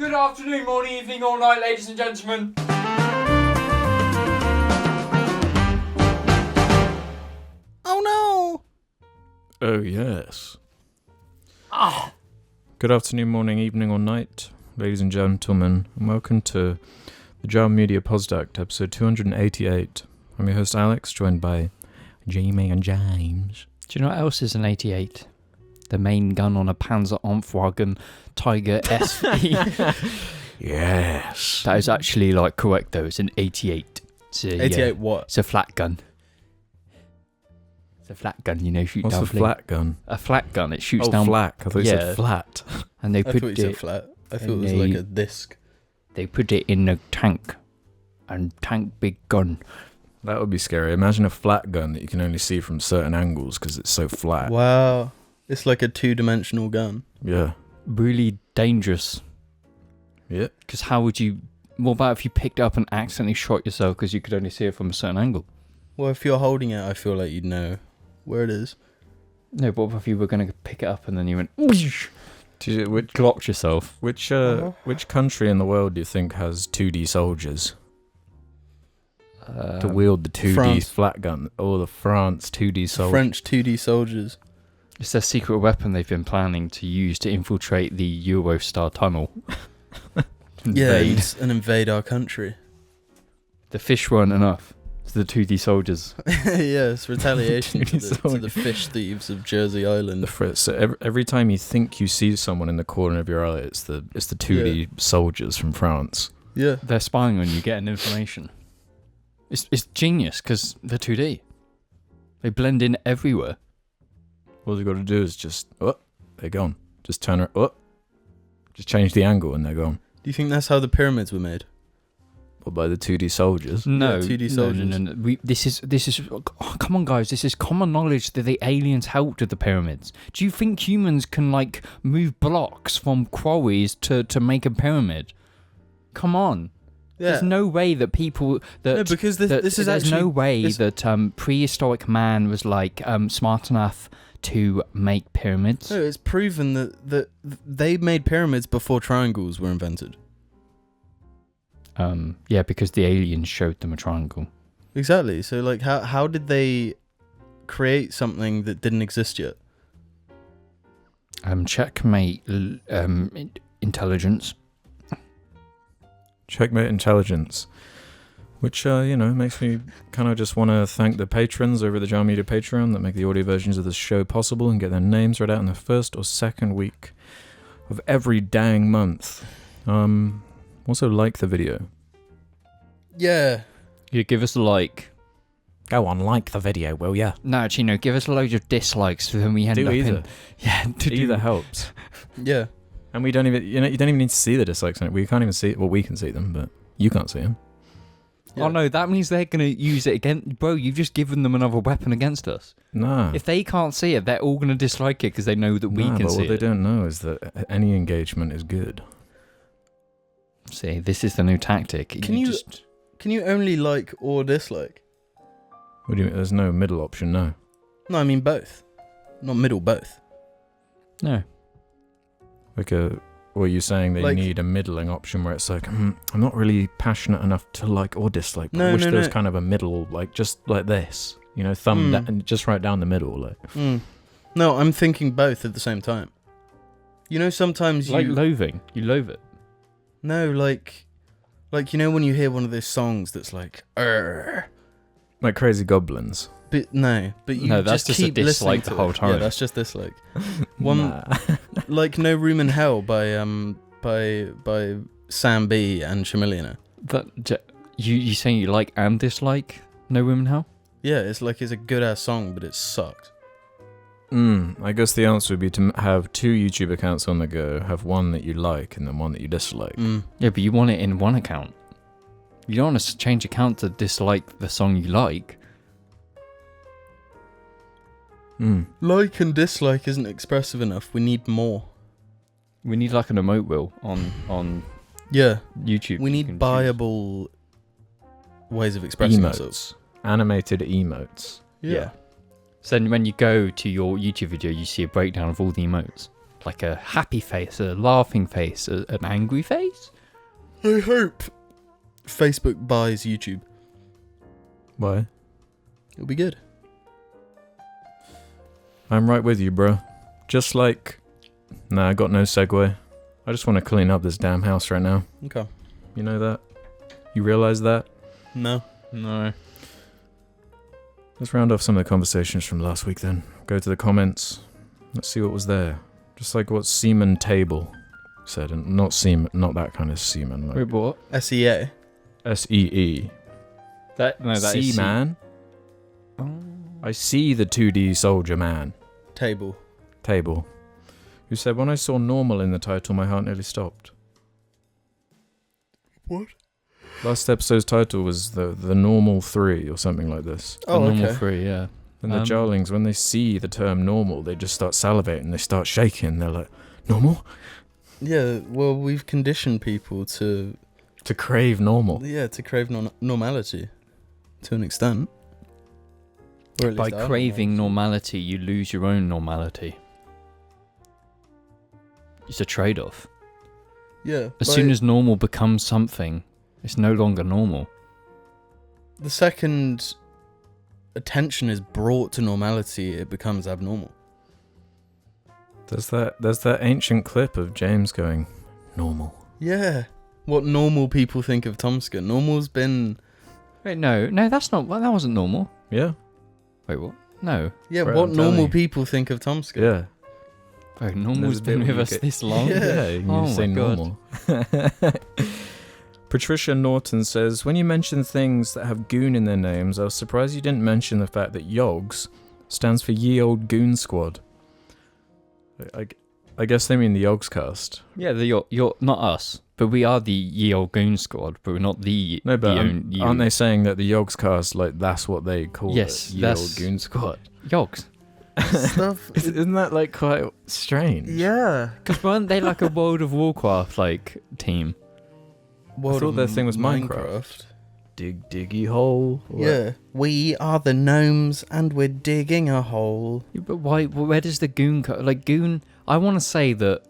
Good afternoon, morning, evening, all night, ladies and gentlemen. Oh no! Oh yes. Ah. Good afternoon, morning, evening, or night, ladies and gentlemen, and welcome to the Media Posdact, episode 288. I'm your host Alex, joined by Jamie and James. Do you know what else is an 88? The main gun on a Panzer Wagen Tiger SE. Yes. That is actually correct though. It's an 88. It's a, 88 what? It's a flat gun. It's a flat gun, shoot What's down. a flat gun? A flat gun. It shoots Oh, down. flak. I thought you said flat. And they I put thought you said it. flat. I thought it was like a disc. They put it in a tank, and tank big gun. That would be scary. Imagine a flat gun that you can only see from certain angles because it's so flat. Wow. It's like a two-dimensional gun. Yeah. Really dangerous. Yeah. Because how would you? What about if you picked it up and accidentally shot yourself because you could only see it from a certain angle? Well, if you're holding it, I feel like you'd know where it is. No, but what if you were going to pick it up and then you went, which glocked yourself? Which country in the world do you think has 2D soldiers to wield the 2D France. flat gun? Oh, the France 2D soldiers. French 2D soldiers. It's their secret weapon they've been planning to use to infiltrate the Eurostar tunnel. And invade our country. The fish weren't enough. It's the 2D soldiers. Yeah, it's retaliation to 2D the fish thieves of Jersey Island. The Fritz. So every time you think you see someone in the corner of your eye, it's the 2D soldiers from France. Yeah. They're spying on you, getting information. It's genius because they're 2D. They blend in everywhere. All you got to do is just they're gone. Just turn it just change the angle and they're gone. Do you think that's how the pyramids were made? Or by the 2D soldiers. No, 2D soldiers. No. This is. Oh, come on, guys. This is common knowledge that the aliens helped with the pyramids. Do you think humans can move blocks from quarries to make a pyramid? Come on. Yeah. There's no way that people that No, because this is there's actually no way that prehistoric man was smart enough to make pyramids. No, it's proven that they made pyramids before triangles were invented. Yeah, because the aliens showed them a triangle. Exactly. So how did they create something that didn't exist yet? Checkmate intelligence. Checkmate intelligence. Which, makes me kind of just want to thank the patrons over at the Jar Media Patreon that make the audio versions of this show possible and get their names read out in the first or second week of every dang month. Also like the video. Yeah. You give us a like. Go on, like the video, will ya? No, actually, no. Give us a load of dislikes, so then we end up in. Yeah, Either helps. Yeah. And we don't even, you don't even need to see the dislikes on it. We can't even see it. Well, we can see them, but you can't see them. Yeah. Oh no, that means they're gonna use it again, bro. You've just given them another weapon against us. No. If they can't see it, they're all gonna dislike it because they know that we can but see what it. they don't know is that any engagement is good. See, this is the new tactic. Can you only like or dislike? What do you mean? There's no middle option, no. No, I mean both. Not middle, both. No. Or are you saying that you need a middling option where it's I'm not really passionate enough to like or dislike, but I wish there was kind of a middle, just like this, thumb down, just right down the middle. No, I'm thinking both at the same time. Sometimes you... loathing. You loathe it. No, when you hear one of those songs that's like, "Urgh." Like Crazy Goblins. But you that's just keep a dislike listening to the whole it. time. Yeah, that's just dislike. One, No Room in Hell by Sam B and Chameleon. You saying you like and dislike No Room in Hell? Yeah, it's a good ass song, but it sucked. I guess the answer would be to have two YouTube accounts on the go, have one that you like and then one that you dislike. Yeah, but you want it in one account. You don't want to change account to dislike the song you like. Like and dislike isn't expressive enough. We need more. We need an emote wheel on YouTube. We need buyable ways of expressing ourselves. Animated emotes. Yeah. So then when you go to your YouTube video, you see a breakdown of all the emotes. Like a happy face, a laughing face, an angry face? I hope Facebook buys YouTube. Why? It'll be good. I'm right with you, bro. Just like... Nah, I got no segue. I just want to clean up this damn house right now. Okay. You know that? You realize that? No. No. Let's round off some of the conversations from last week then. Go to the comments. Let's see what was there. Just like what Seaman Table said, and not seaman, not that kind of seaman. Like Wait, what? SEA. SEE. That is Seaman. Oh. I see the 2D soldier man. Table. Table. Who said, when I saw normal in the title, my heart nearly stopped. What? Last episode's title was the normal 3 or something like this. Oh, normal okay. free, yeah. And the Jarlings, when they see the term normal, they just start salivating. They start shaking. They're like, normal? Yeah, well, we've conditioned people to crave normal. to crave normality to an extent. Or at By least our craving normality, you lose your own normality. It's a trade-off. Yeah. As soon as normal becomes something, it's no longer normal. the second attention is brought to normality, it becomes abnormal. There's that ancient clip of James going, normal. Yeah. What normal people think of Tomska. Normal's been... Wait, no, that's not. Well, that wasn't normal. Yeah. Wait, what? No. Yeah, Right, what I'm telling normal you. people think of Tomska. Yeah. Wait, There's normal's a bit been where with you us get- this long? Yeah, you Oh say my God. normal. Patricia Norton says, when you mention things that have goon in their names, I was surprised you didn't mention the fact that YOGS stands for Ye Old Goon Squad. I guess they mean the YOGScast. Yeah, you're not us, but we are the Ye Old Goon Squad, but we're not the. No, but the aren't they saying that the YOGScast, like, that's what they call Yes, it? Ye that's- Old Goon Squad. Yogs? Stuff. Isn't that, like, quite strange? Yeah. Because weren't they like a World of Warcraft like team? World thought of their thing was Minecraft. Dig diggy hole. What? Yeah. We are the gnomes and we're digging a hole. Yeah, but why? Where does the goon like goon? I want to say that.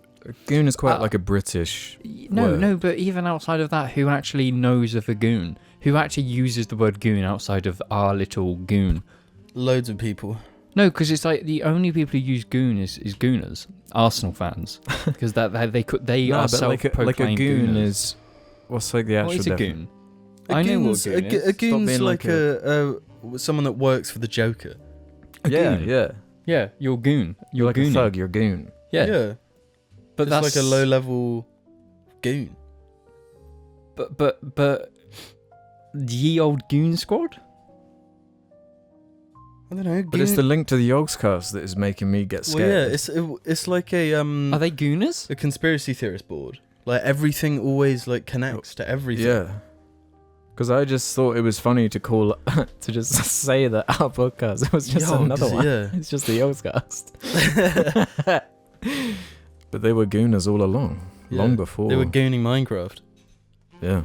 Goon is quite like a British No, word. no, but even outside of that, who actually knows of a goon? Who actually uses the word goon outside of our little goon? Loads of people. No, because it's like the only people who use goon is gooners, Arsenal fans, because they are but self-proclaimed like a goon gooners. is... What's like the actual What is a defi- goon? I know what a goon is. A goon's being like like a someone that works for the Joker. A Yeah, goon. yeah. Yeah, you're goon. You're like gooning. a thug, you're a goon. Yeah, but It's that's like a low-level goon. But Ye Old Goon Squad. I don't know. But it's the link to the YOGScast that is making me get Well, yeah, scared. it's like a Are they gooners? a conspiracy theorist board. Like everything always like connects to everything. Yeah. Because I just thought it was funny to call... to just say that our podcast, it was just Yogs, another one. yeah. It's just the YOGScast. But they were gooners all along. Yeah. Long before. They were gooning Minecraft. Yeah.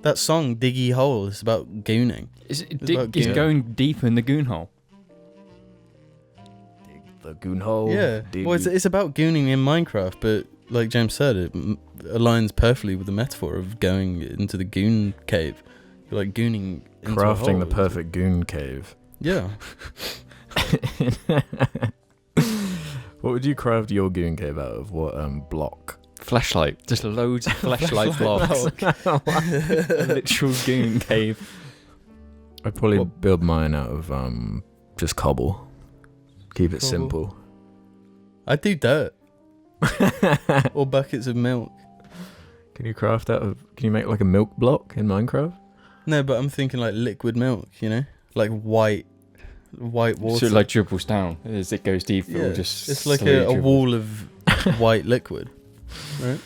That song "Diggy Hole" is about gooning. Is it about is goon. going deeper in the goon hole? The goon hole. Yeah. Well, it's about gooning in Minecraft, but like James said, it aligns perfectly with the metaphor of going into the goon cave. You're like gooning into a crafting hole. the perfect goon cave. Yeah. What would you craft your goon cave out of? What block? Flashlight, just loads of flashlight blocks. A literal goon cave. I'd probably build mine out of just cobble. Keep it Cobble. simple. I'd do dirt or buckets of milk. Can you make like a milk block in Minecraft? No, but I'm thinking like liquid milk, you know, like white water. So it like dribbles down as it goes deeper. yeah, Just it's like slowly a dribbles. wall of white liquid, right?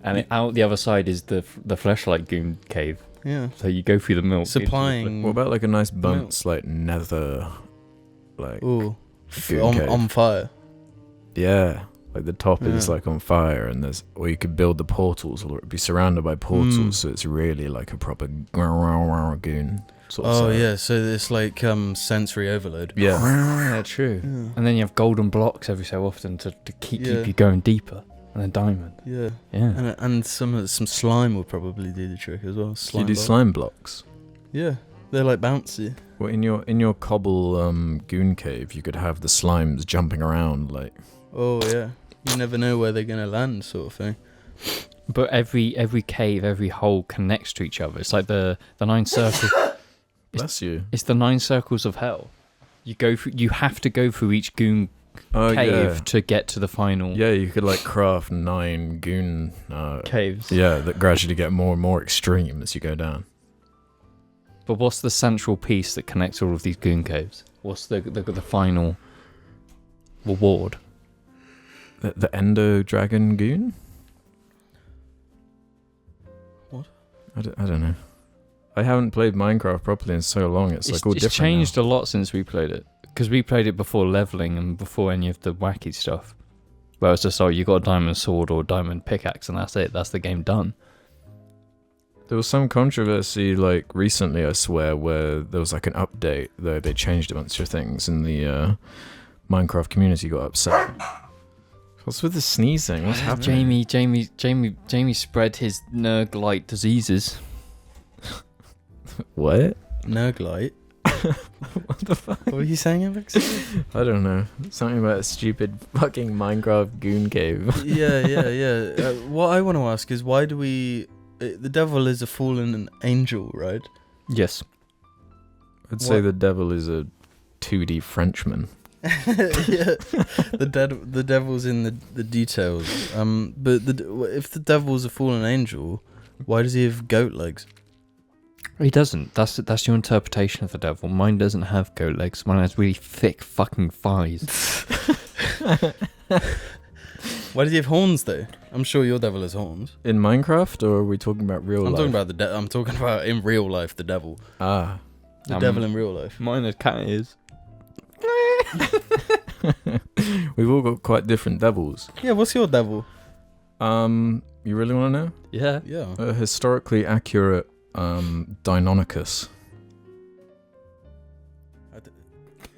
And out the other side is the flashlight goon cave. Yeah, So you go through the milk. supplying. What about like a nice milk. bunce, like nether, like Ooh, goon cave? on fire. Yeah, like the top is Yeah. like on fire, and or you could build the portals, or it'd be surrounded by portals, Mm. so it's really like a proper goon. sort of Oh side. yeah, so it's like sensory overload. Yeah. Yeah, true. Yeah. And then you have golden blocks every so often to keep Yeah. you going deeper. And then diamond. Yeah. Yeah. And some slime will probably do the trick as well. Do you do block. slime blocks? Yeah, they're like bouncy. Well, in your cobble goon cave, you could have the slimes jumping around like. Oh yeah, you never know where they're gonna land, sort of thing. But every cave, every hole connects to each other. It's like the 9 circles. Bless you. It's the 9 circles of hell. You have to go through each goon Oh cave to get to the final yeah. Yeah, you could like craft 9 goon. caves. Yeah, that gradually get more and more extreme as you go down. But what's the central piece that connects all of these goon caves? What's the final reward? The Endo Dragon goon? What? I don't know. I haven't played Minecraft properly in so long. It's like all different. It's changed a lot since we played it. Because we played it before leveling and before any of the wacky stuff. Where it's just, you got a diamond sword or diamond pickaxe and that's it. That's the game done. There was some controversy like recently, I swear, where there was like an update though they changed a bunch of things and the Minecraft community got upset. What's with the sneezing? What's happening? Jamie spread his nerg-like diseases. What? Nerglite. What the fuck? What were you saying, Alex? I don't know. Something about a stupid fucking Minecraft goon cave. yeah. What I want to ask is why do we? The devil is a fallen angel, right? Yes. I'd say the devil is a 2D Frenchman. Yeah, the devil's in the details. But if the devil's a fallen angel, why does he have goat legs? He doesn't. That's your interpretation of the devil. Mine doesn't have goat legs. Mine has really thick fucking thighs. Why does he have horns though? I'm sure your devil has horns. In Minecraft, or are we talking about real I'm life? talking about I'm talking about in real life the devil. Ah. The devil in real life. Mine has cat ears. We've all got quite different devils. Yeah, what's your devil? You really want to know? Yeah. Yeah. A historically accurate Deinonychus.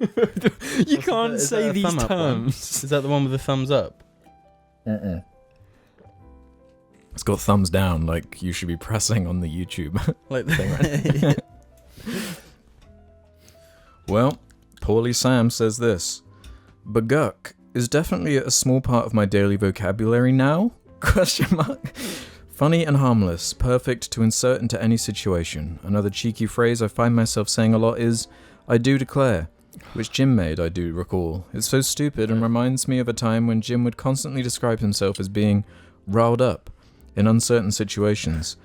You can't is say that a these thumb up one? terms. Is that the one with the thumbs up? It's got thumbs down, like you should be pressing on the YouTube Like thing, right? Well, Poorly Sam says this. Baguk is definitely a small part of my daily vocabulary now? Question mark. Funny and harmless, perfect to insert into any situation. Another cheeky phrase I find myself saying a lot is, I do declare, which Jim made, I do recall. It's so stupid and reminds me of a time when Jim would constantly describe himself as being riled up in uncertain situations.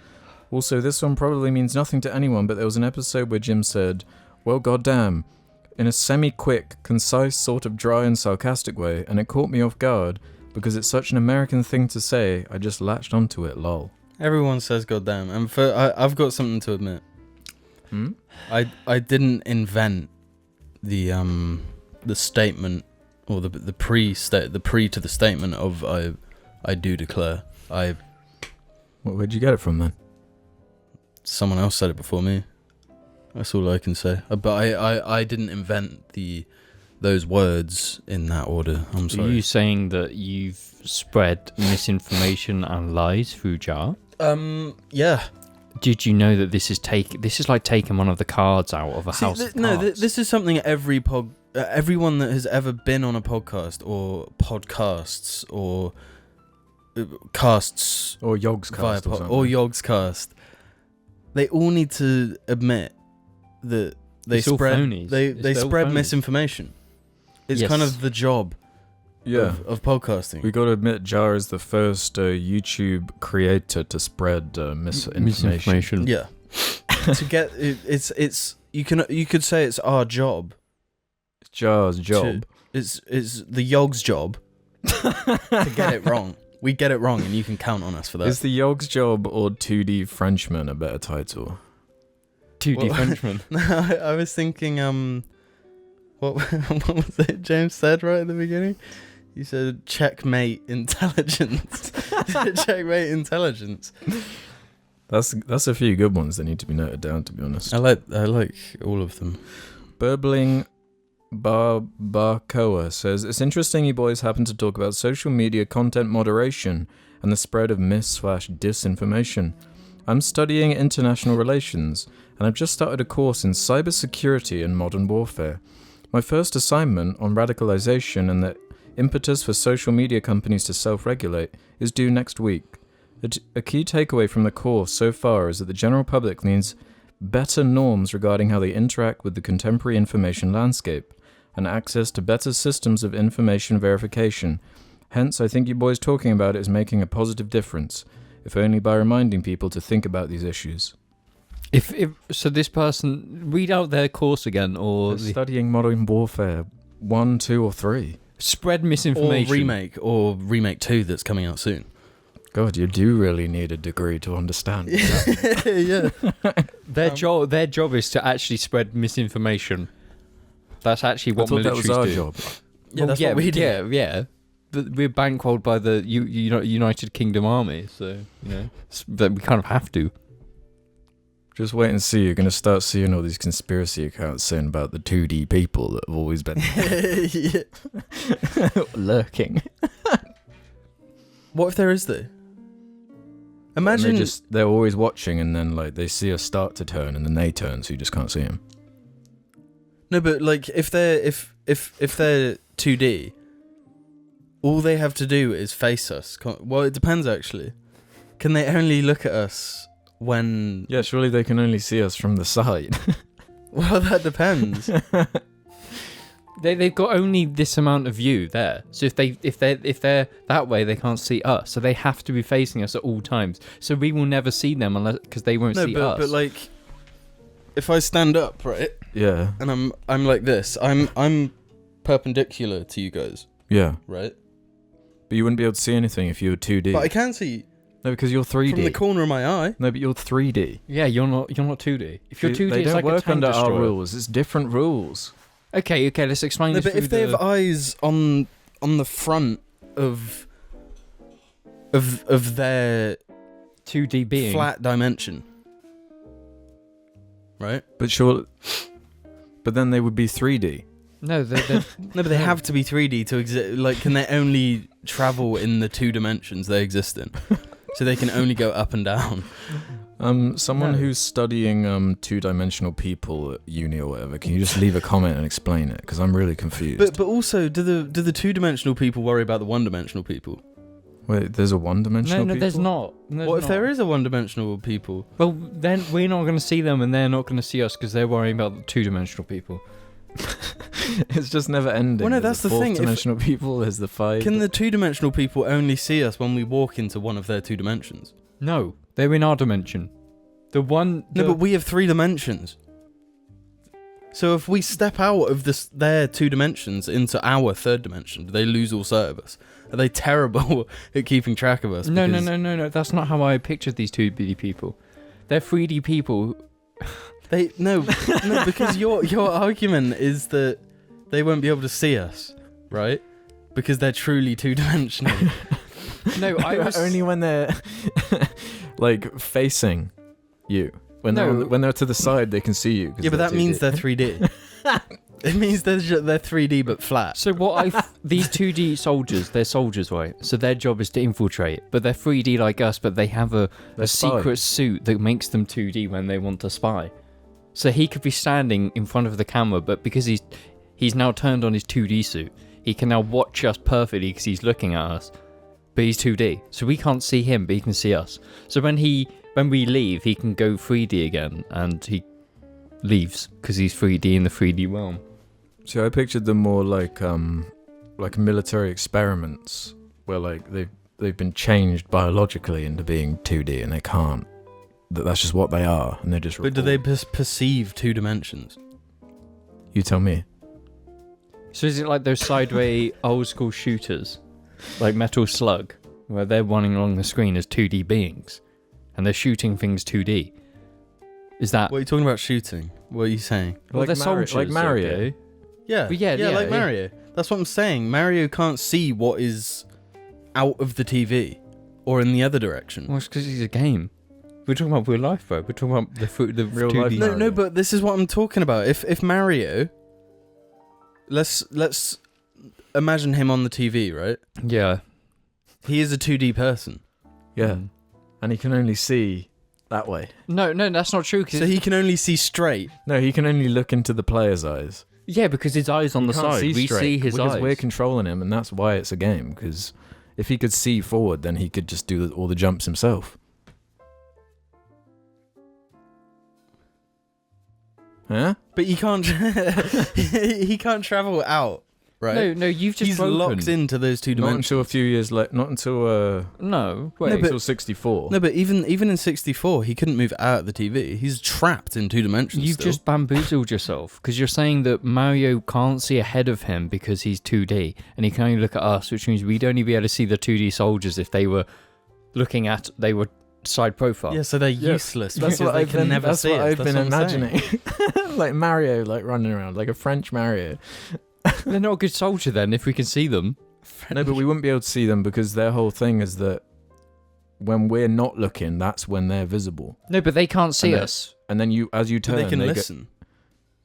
Also, this one probably means nothing to anyone, but there was an episode where Jim said, well, goddamn, in a semi-quick, concise, sort of dry and sarcastic way, and it caught me off guard, because it's such an American thing to say, I just latched onto it, lol. Everyone says goddamn, and I've got something to admit. I didn't invent the statement or the pre to the statement of I do declare. Where'd you get it from then? Someone else said it before me. That's all I can say. But I didn't invent those words in that order. I'm Are sorry. you saying that you've spread misinformation and lies through JAR? Yeah. Did you know that this is like taking one of the cards out of a house of cards? This is something everyone that has ever been on a podcast or podcasts or casts Or Yogscast via or something. or Yogscast, they all need to admit that they It's all spread phonies. they It's all spread phonies. misinformation. It's Yes. kind of the job Yeah. of podcasting. We got to admit, Jar is the first YouTube creator to spread misinformation. Yeah. To get it's you could say it's our job. It's Jar's job. It's the Yog's job to get it wrong. We get it wrong, and you can count on us for that. Is the Yog's job or 2D Frenchman a better title? 2D Well- Frenchman. I was thinking, what was it James said right at the beginning? He said, checkmate intelligence. Checkmate intelligence. That's a few good ones that need to be noted down, to be honest. I like all of them. Burbling Barbacoa says, it's interesting you boys happen to talk about social media content moderation and the spread of myth/disinformation. I'm studying international relations, and I've just started a course in cybersecurity and modern warfare. My first assignment on radicalization and the impetus for social media companies to self-regulate is due next week. A key takeaway from the course so far is that the general public needs better norms regarding how they interact with the contemporary information landscape, and access to better systems of information verification. Hence, I think you boys talking about it is making a positive difference, if only by reminding people to think about these issues. If so, this person read out their course again, or Studying modern warfare 1, 2, or 3. spread misinformation, or remake 2 that's coming out soon. God, you do really need a degree to understand. Yeah. Their job is to actually spread misinformation. That's actually what militaries do. I thought that was our job. Yeah, that's what we do. Yeah. But we're bankrolled by the United Kingdom Army, so that we kind of have to. Just wait and see. You're going to start seeing all these conspiracy accounts saying about the 2D people that have always been lurking. What if there is though? Imagine they're always watching, and then like they see us start to turn, and then they turn, so you just can't see them. No, but like if they're 2D, all they have to do is face us. Well, it depends actually. Can they only look at us when? Yeah, surely they can only see us from the side. Well, that depends. They've got only this amount of view there. So if they're that way, they can't see us. So they have to be facing us at all times. So we will never see them because they won't see us. But like, if I stand up, right? Yeah. And I'm like this. I'm perpendicular to you guys. Yeah. Right. But you wouldn't be able to see anything if you were 2D. But I can see. No, because you're 3D. From the corner of my eye. No, but you're 3D. Yeah, you're not 2D. If you're 2D, they it's don't like work a tank under destroyer. our rules. It's different rules. Okay, let's explain No, this. but if they have eyes on the front of their 2D being flat dimension, right? But then they would be 3D. No, they're No, but they have to be 3D to exist. Like, can they only travel in the 2 dimensions they exist in? So they can only go up and down. Someone who's studying 2-dimensional people at uni or whatever, can you just leave a comment and explain it? Because I'm really confused. But also, do the 2-dimensional people worry about the 1-dimensional people? Wait, there's a 1-dimensional people? No, there's not. What if there is a 1-dimensional people? Well, then we're not going to see them, and they're not going to see us because they're worrying about the 2-dimensional people. It's just never ending. Well, no, There's that's the thing. 4-dimensional people, there's the 5. Can the 2-dimensional people only see us when we walk into one of their 2 dimensions? No, they're in our dimension. No, but we have 3 dimensions. So if we step out of their 2 dimensions into our 3rd dimension, do they lose all sight of us? Are they terrible at keeping track of us? No. That's not how I pictured these 2D people. They're 3D people. No, because your argument is that they won't be able to see us, right? Because they're truly 2-dimensional. No, I was only when they're like facing you. When they're to the side, they can see you. Yeah, but that 2D. means they're 3D. It means they're 3D but flat. So these 2D soldiers, they're soldiers, right? So their job is to infiltrate, but they're 3D like us, but they have a secret suit that makes them 2D when they want to spy. So he could be standing in front of the camera, but because he's now turned on his 2D suit, he can now watch us perfectly because he's looking at us, but he's 2D. So we can't see him, but he can see us. So when we leave, he can go 3D again, and he leaves because he's 3D in the 3D realm. So I pictured them more like military experiments where like they've been changed biologically into being 2D, and they can't. That's just what they are, and they just. But do they perceive 2 dimensions? You tell me. So is it like those sideways old school shooters, like Metal Slug, where they're running along the screen as 2D beings, and they're shooting things 2D? Is that? What are you talking about shooting? What are you saying? Well, they're soldiers, like Mario. Okay. Yeah, like Mario. That's what I'm saying. Mario can't see what is out of the TV or in the other direction. Well, it's because he's a game. We're talking about real life, bro. We're talking about the Real 2D. life No, Mario. but this is what I'm talking about. If Mario, let's imagine him on the TV, right? Yeah. He is a 2D person, Yeah. And he can only see that way. No, that's not true. so he can only see straight. No, he can only look into the player's eyes. Yeah, because his eyes on He the can't side. We straight, see his because eyes. we're controlling him, and that's why it's a game. Because if he could see forward, then he could just do all the jumps himself. Huh? But he can't. He can't travel out, right? No, you've just He's broken. locked into those two Not dimensions. until a few years later. Not until No, wait. No, but- until 64. No, but even in 64, he couldn't move out of the TV. He's trapped in 2 dimensions. You've still. just bamboozled yourself because you're saying that Mario can't see ahead of him because he's 2D and he can only look at us, which means we'd only be able to see the 2D soldiers if they were they were side profile. Yeah, so they're Yeah, useless. That's because what they I've can been. never That's see what us. I've That's been what I'm saying. imagining. Like Mario, like running around like a French Mario. They're not a good soldier then if we can see them. No, but we wouldn't be able to see them because their whole thing is that when we're not looking, that's when they're visible. No, but they can't see And us. And then as you But turn, they can get- listen.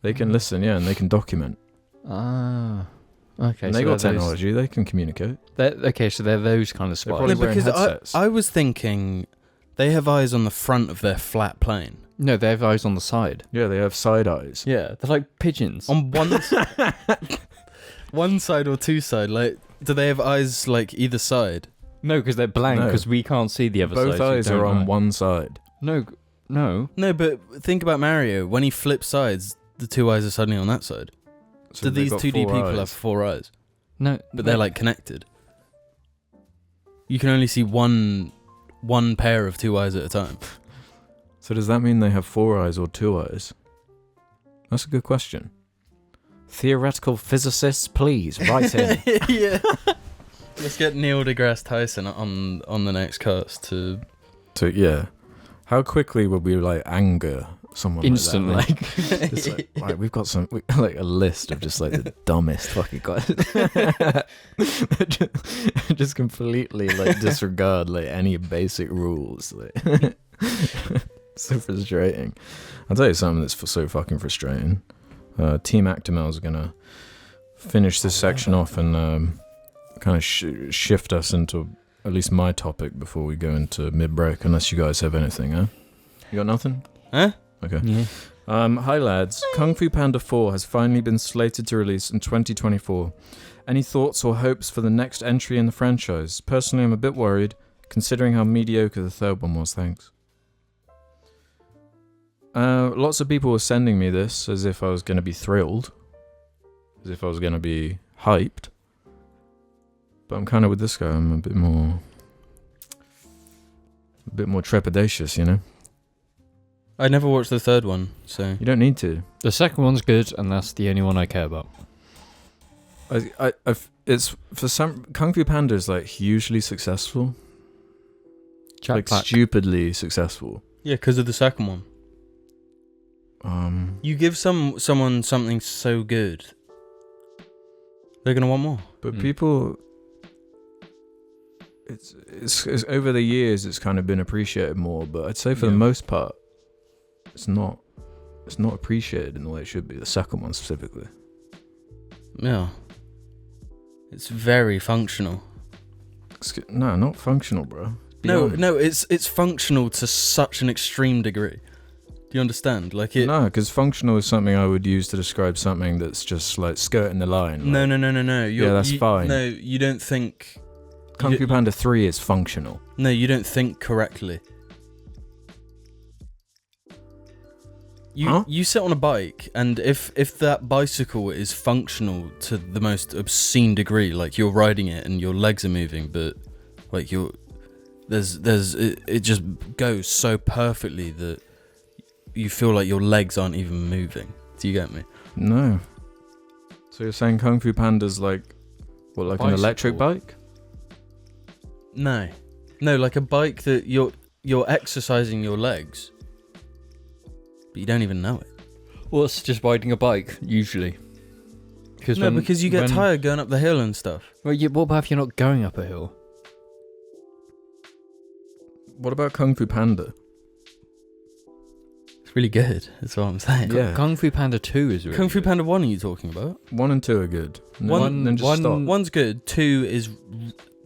they can listen, yeah, and they can document. Ah. Okay, And so they got they're those- technology. They can communicate. Okay, so they're those kind of They're spies. probably No, wearing because headsets. I was thinking they have eyes on the front of their flat plane. No, they have eyes on the side. Yeah, they have side eyes. Yeah, they're like pigeons. On one side or two side, like, do they have eyes like either side? No, because they're blank No. because we can't see the other side. Both so we eyes don't are on know. one side. No. No, but think about Mario. When he flips sides, the 2 eyes are suddenly on that side. So Do they've these got 2D 4 people eyes. have 4 eyes? No, But they're like connected. You can only see one pair of 2 eyes at a time. So does that mean they have 4 eyes or 2 eyes? That's a good question. Theoretical physicists, please write in. Yeah. Let's get Neil deGrasse Tyson on the next cast to. Yeah. How quickly would we like anger someone Instantly. like that? Like, it's like, right, we've got like a list of just like the dumbest fucking guys. just completely like disregard like any basic rules. Like. So frustrating. I'll tell you something that's so fucking frustrating. Team Actimel's gonna finish this section off and kind of shift us into at least my topic before we go into mid-break, unless you guys have anything, huh? You got nothing? Huh? Okay. Yeah. Hi lads, Kung Fu Panda 4 has finally been slated to release in 2024. Any thoughts or hopes for the next entry in the franchise? Personally, I'm a bit worried, considering how mediocre the third one was, thanks. Lots of people were sending me this as if I was going to be thrilled, as if I was going to be hyped. But I'm kind of with this guy. I'm a bit more trepidatious, you know. I never watched the third one, so. You don't need to. The second one's good, and that's the only one I care about. It's for some Kung Fu Panda is like hugely successful, like Jackpack. stupidly successful. Yeah, because of the second one. You give someone something so good, they're gonna want more. But people, it's over the years it's kind of been appreciated more. But I'd say for the most part, it's not appreciated in the way it should be. The second one specifically. Yeah. It's very functional. No, not functional, bro. No, Beyond. it's functional to such an extreme degree. Do you understand? Like it. No, because functional is something I would use to describe something that's just like skirting the line. No. Yeah, that's fine. No, you don't think. Kung Fu Panda 3 is functional. No, you don't think correctly. You sit on a bike, and if that bicycle is functional to the most obscene degree, like you're riding it and your legs are moving, but like it just goes so perfectly that you feel like your legs aren't even moving. Do you get me? No. So you're saying Kung Fu Panda's like what, like an electric bike? No, like a bike that you're exercising your legs, but you don't even know it. Well, it's just riding a bike, usually. Because you get tired going up the hill and stuff. Well, what about if you're not going up a hill? What about Kung Fu Panda? really good. That's what I'm saying. Yeah. Kung Fu Panda 2 is really Kung Fu good. Panda 1 are you talking about? 1 and 2 are good. One- Stop. One's good. 2 is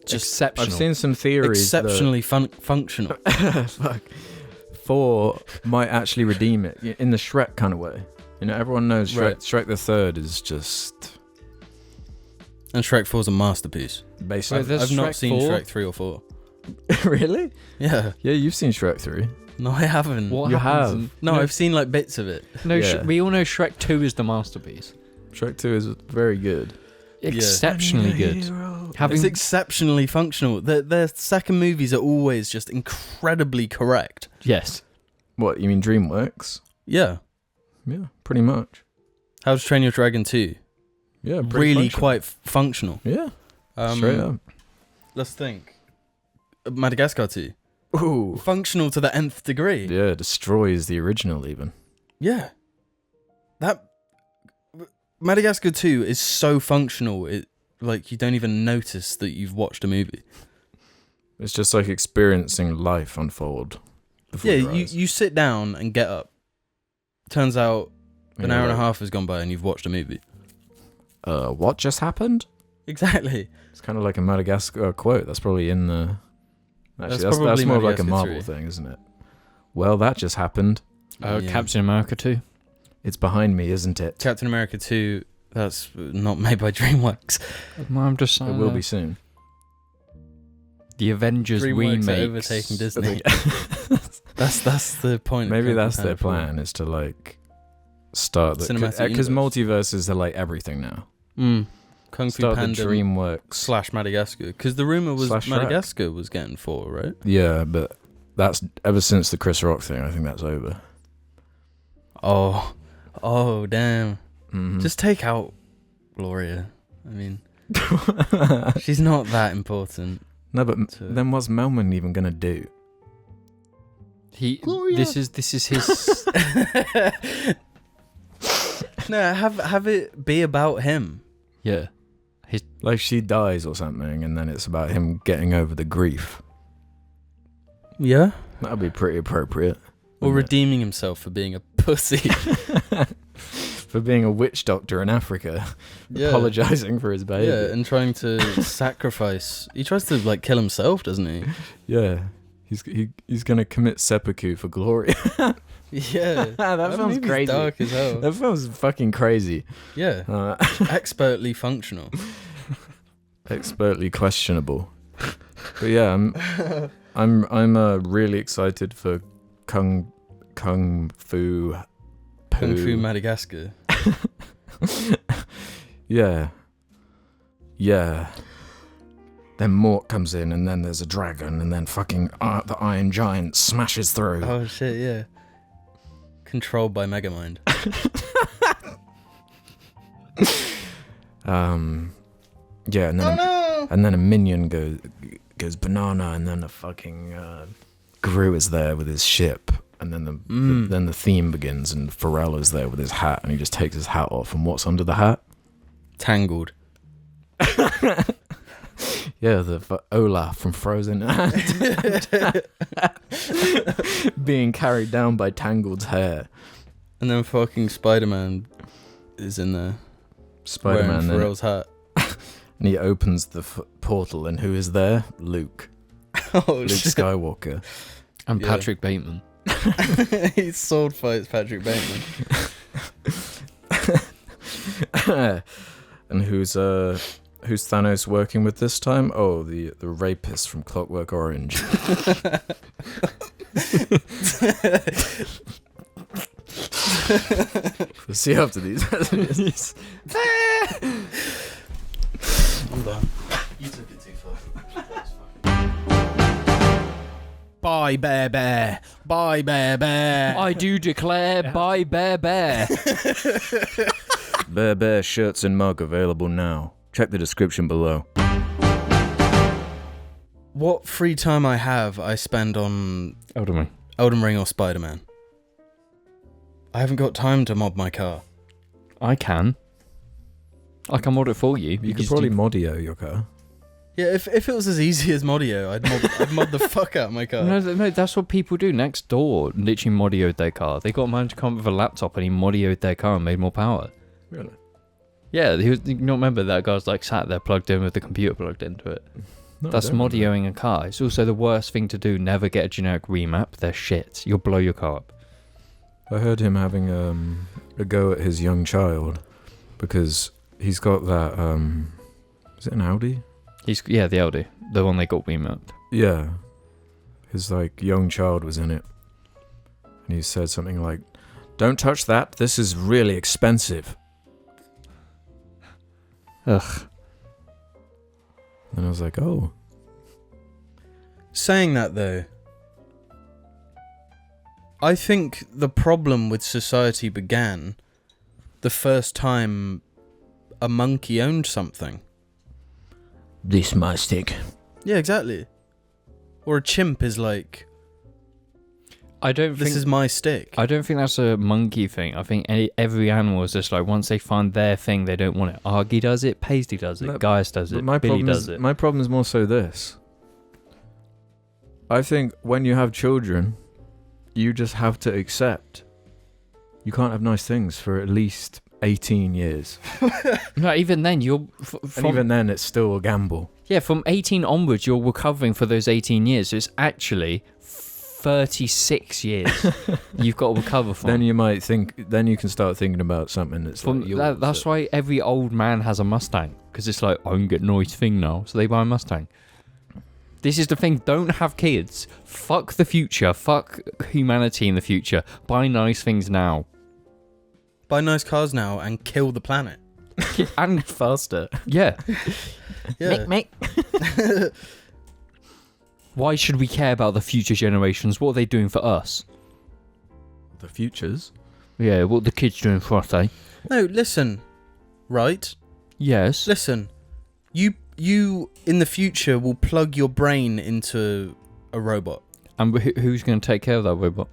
just Exceptional. I've seen some theories exceptionally functional. Fuck. 4 might actually redeem it in the Shrek kind of way. You know, everyone knows Shrek. Right. Shrek the Third is just And Shrek 4's a masterpiece. basically. there's I've not Shrek seen 4? Shrek 3 or 4. Really? Yeah. Yeah, you've seen Shrek 3. No, I haven't. What You happens have. in- No, I've seen like bits of it. No, Yeah. we all know Shrek 2 is the masterpiece. Shrek 2 is very good. Exceptionally good. It's Having exceptionally functional. Their second movies are always just incredibly correct. yes, What, you mean DreamWorks? Yeah. Yeah, pretty much. How to Train Your Dragon 2. Yeah, pretty Really functional. quite functional. Yeah, straight up. Let's think. Madagascar 2. Ooh. Functional to the nth degree. Yeah, destroys the original even. Yeah. That Madagascar 2 is so functional, it like you don't even notice that you've watched a movie. It's just like experiencing life unfold before Yeah, your eyes. you sit down and get up. Turns out an And hour you're and a like, half has gone by and you've watched a movie. What just happened? Exactly. It's kind of like a Madagascar quote. That's probably in the... Actually, That's that's probably more like a Madagascar Marvel 3. thing, isn't it? Well, that just happened. Yeah. Captain America 2. It's behind me, isn't it? Captain America 2, that's not made by DreamWorks. I'm just saying. It will be soon. The Avengers DreamWorks are remakes. overtaking Disney. That's the point. Maybe of that's Captain their Panda 4. plan, is to like start the... Cinematic Because universe. multiverses are like everything now. Kung Fu Start the Panda DreamWorks... / Madagascar. Because the rumor was / Shrek. Madagascar was getting 4, right? Yeah, but that's... Ever since the Chris Rock thing, I think that's over. Oh, damn. Mhm. Just take out Gloria. I mean, she's not that important. No, but to- then what's Melman even gonna do? This is his. No, have it be about him. Yeah. Like she dies or something, and then it's about him getting over the grief. Yeah. That'd be pretty appropriate. Or wouldn't redeeming himself for being a pussy. it? For being a witch doctor in Africa, Yeah. apologizing for his baby. Yeah, and trying to sacrifice. He tries to like kill himself, doesn't he? Yeah. He's gonna commit seppuku for glory. Yeah. That sounds movie's crazy. dark as hell. That sounds fucking crazy. Yeah. Expertly functional. Expertly questionable. But yeah, I'm really excited for Kung Fu Kung Fu Madagascar. Yeah. Then Mort comes in, and then there's a dragon, and then fucking the Iron Giant smashes through. Oh shit, yeah. Controlled by Megamind. Yeah, and then and then a minion goes banana, and then a fucking Gru is there with his ship, and then then the theme begins, and Pharrell is there with his hat, and he just takes his hat off, and what's under the hat? Tangled. Yeah, the Olaf from Frozen, being carried down by Tangled's hair. And then fucking Spider-Man is in there. Spider-Man Wearing then, Pharrell's hat. and he opens the portal, and who is there? Luke Oh Luke shit. Skywalker. And Yeah. Patrick Bateman. He sword fights Patrick Bateman. And who's Thanos working with this time? Oh, the rapist from Clockwork Orange. We'll see after these messages. Hold on. You took it too far. Bye, Bear Bear. Bye, Bear Bear. I do declare, bye Bear Bear. Bear Bear shirts and mug available now. Check the description below. What free time I have, I spend on Elderman. Elden Ring or Spider-Man. I haven't got time to mod my car. I can mod it for you. You could probably modio your car. Yeah, if it was as easy as Modio, I'd mod the fuck out of my car. No, that's what people do. Next door literally modioed their car. They got a man to come up with a laptop and he modioed their car and made more power. Really? Yeah, you don't remember that guy's like sat there plugged in with the computer plugged into it. No, That's I don't remember. modioing a car. It's also the worst thing to do. Never get a generic remap. They're shit. You'll blow your car up. I heard him having a go at his young child because he's got that. Is it an Audi? The Audi, the one they got remapped. Yeah. His like young child was in it, and he said something like, "Don't touch that. This is really expensive." Ugh. And I was like, "Oh." Saying that though, I think the problem with society began the first time a monkey owned something. This my stick. Yeah, exactly. Or a chimp is like, I don't this think is my stick. I don't think that's a monkey thing. I think every animal is just like once they find their thing, they don't want it. Argy does it, Paisley does it, No, Gaius does But it, my Billy problem does is, it. my problem is more so this. I think when you have children, you just have to accept you can't have nice things for at least 18 years. No, even then And even then, it's still a gamble. Yeah, from 18 onwards, you're recovering for those 18 years. So it's actually 36 years you've got to recover from. Then you might think. Then you can start thinking about something that's like yours. That's why every old man has a Mustang. Because it's like, I can get a nice thing now. So they buy a Mustang. This is the thing. Don't have kids. Fuck the future. Fuck humanity in the future. Buy nice things now. Buy nice cars now and kill the planet. And faster. yeah. Yeah. Make. Why should we care about the future generations? What are they doing for us? The futures. Yeah, what are the kids doing for us, eh? No, listen. Right? Yes. Listen. You in the future will plug your brain into a robot. And who's going to take care of that robot?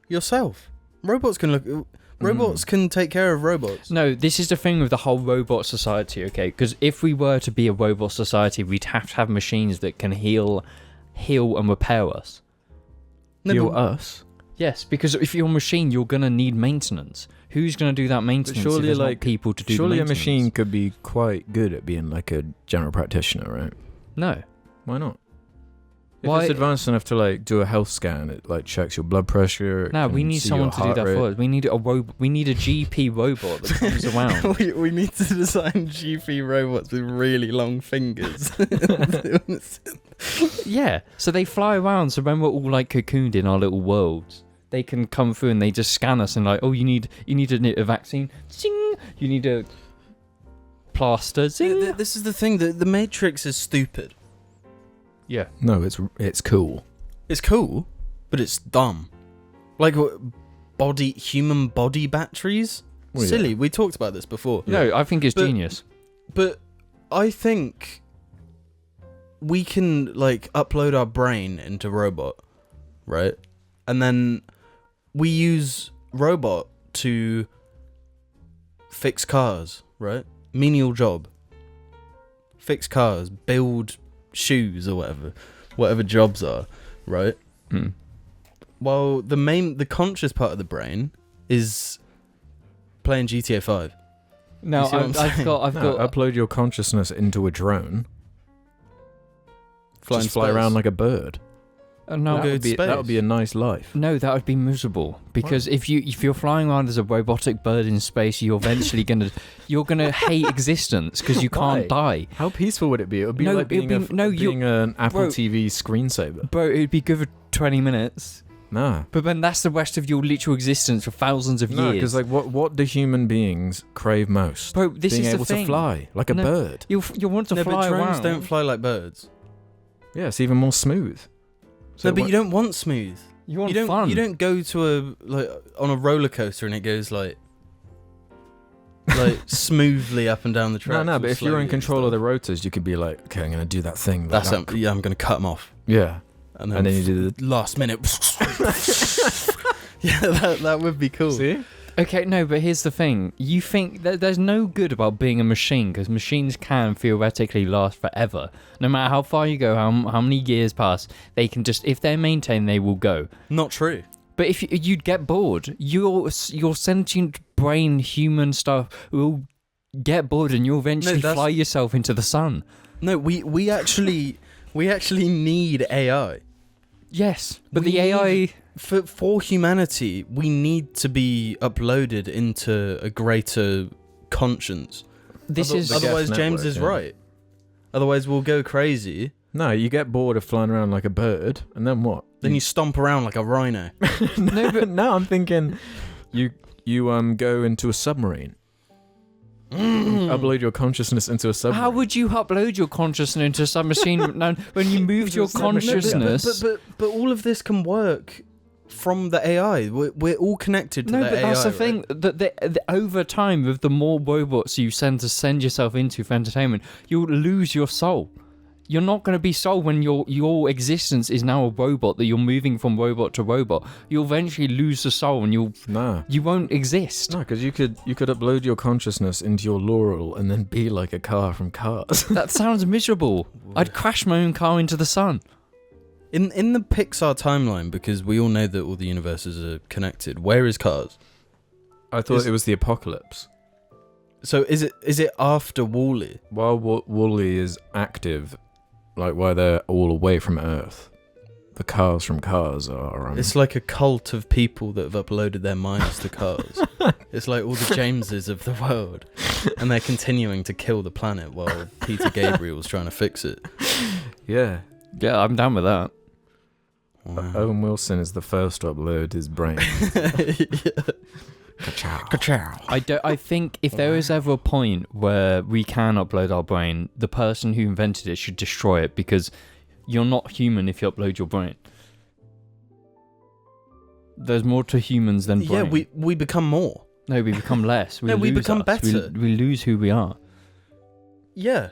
Yourself. Robots can take care of robots. No, this is the thing with the whole robot society, okay? Because if we were to be a robot society, we'd have to have machines that can heal and repair us. No, Heal but- us. Yes, because if you're a machine, you're going to need maintenance. Who's going to do that maintenance surely, if there's like, not people to do Surely the a maintenance? machine could be quite good at being like a general practitioner, right? No. Why not? If Why- it's advanced enough to like do a health scan, it like checks your blood pressure. it No, we can need see someone your to do heart that rate. for us. We need a GP robot that comes around. we need to design GP robots with really long fingers. Yeah, so they fly around. So when we're all like cocooned in our little worlds, they can come through and they just scan us and like, oh, you need a vaccine, zing. You need a plaster, zing. This is the thing. The Matrix is stupid. Yeah. No, it's cool. It's cool, but it's dumb. Like human body batteries. Well, yeah. Silly. We talked about this before. No, I think it's But- genius. But I think we can like upload our brain into robot, right? And then we use robot to fix cars, right? Menial job. Fix cars, build shoes or whatever jobs are, right? Hmm. While the conscious part of the brain is playing GTA 5. No, You see what I'm I've saying? got Upload your consciousness into a drone. Flying Just fly space. around like a bird. no. We'll go to That would space. be a nice life. No, that would be miserable because if you're flying around as a robotic bird in space, you're eventually gonna hate existence because you can't die, How peaceful would it be? It would be No, like being, it'd be- no, you- being an Apple Bro. TV screensaver. bro. It'd be good for 20 minutes, Nah. but then that's the rest of your literal existence for thousands of No, years. because like what do human beings crave most? bro, this being is able the thing. to fly like a No. bird. You want to No, fly but drones around. don't fly like birds. Yeah, it's even more smooth. No, but you don't want smooth. You want You don't. fun. You don't go to on a roller coaster and it goes like smoothly up and down the track. No, but if you're in control of the rotors, you could be like, okay, I'm gonna do that thing. that's that. yeah, I'm gonna cut them off, Yeah, and and then you do the. last minute. Yeah, that would be cool. See? Okay, no, but here's the thing. You think that there's no good about being a machine, because machines can theoretically last forever. No matter how far you go, how many years pass, they can just, if they're maintained, they will go. Not true. But if you'd get bored, your sentient brain, human stuff will get bored, and you'll eventually fly yourself into the sun. No, we actually need AI. Yes, but the AI... For humanity, we need to be uploaded into a greater conscience. Otherwise, James is right. Otherwise, we'll go crazy. No, you get bored of flying around like a bird, and then what? Then you stomp around like a rhino. No, I'm thinking you go into a submarine. Upload your consciousness into a submarine. How would you upload your consciousness into some machine now, when you moved your consciousness? But all of this can work from the AI. We're all connected to the AI. No, but that's the right? thing. That over time, with the more robots you send yourself into for entertainment, you'll lose your soul. You're not going to be soul when your existence is now a robot, that you're moving from robot to robot. You'll eventually lose the soul, and you won't exist. No, because you could upload your consciousness into your Laurel and then be like a car from Cars. That sounds miserable. I'd crash my own car into the sun. In the Pixar timeline, because we all know that all the universes are connected, where is Cars? I thought it was the apocalypse. So is it after WALL-E? While WALL-E is active, like while they're all away from Earth, the cars from Cars are... It's like a cult of people that have uploaded their minds to Cars. It's like all the Jameses of the world. And they're continuing to kill the planet while Peter Gabriel's trying to fix it. Yeah. Yeah, I'm down with that. Wow. Owen Wilson is the first to upload his brain. Ka-chow. I think if there is ever a point where we can upload our brain, the person who invented it should destroy it, because you're not human if you upload your brain. There's more to humans than brain. Yeah, we become more. No, we become less. We become better. We lose who we are. Yeah.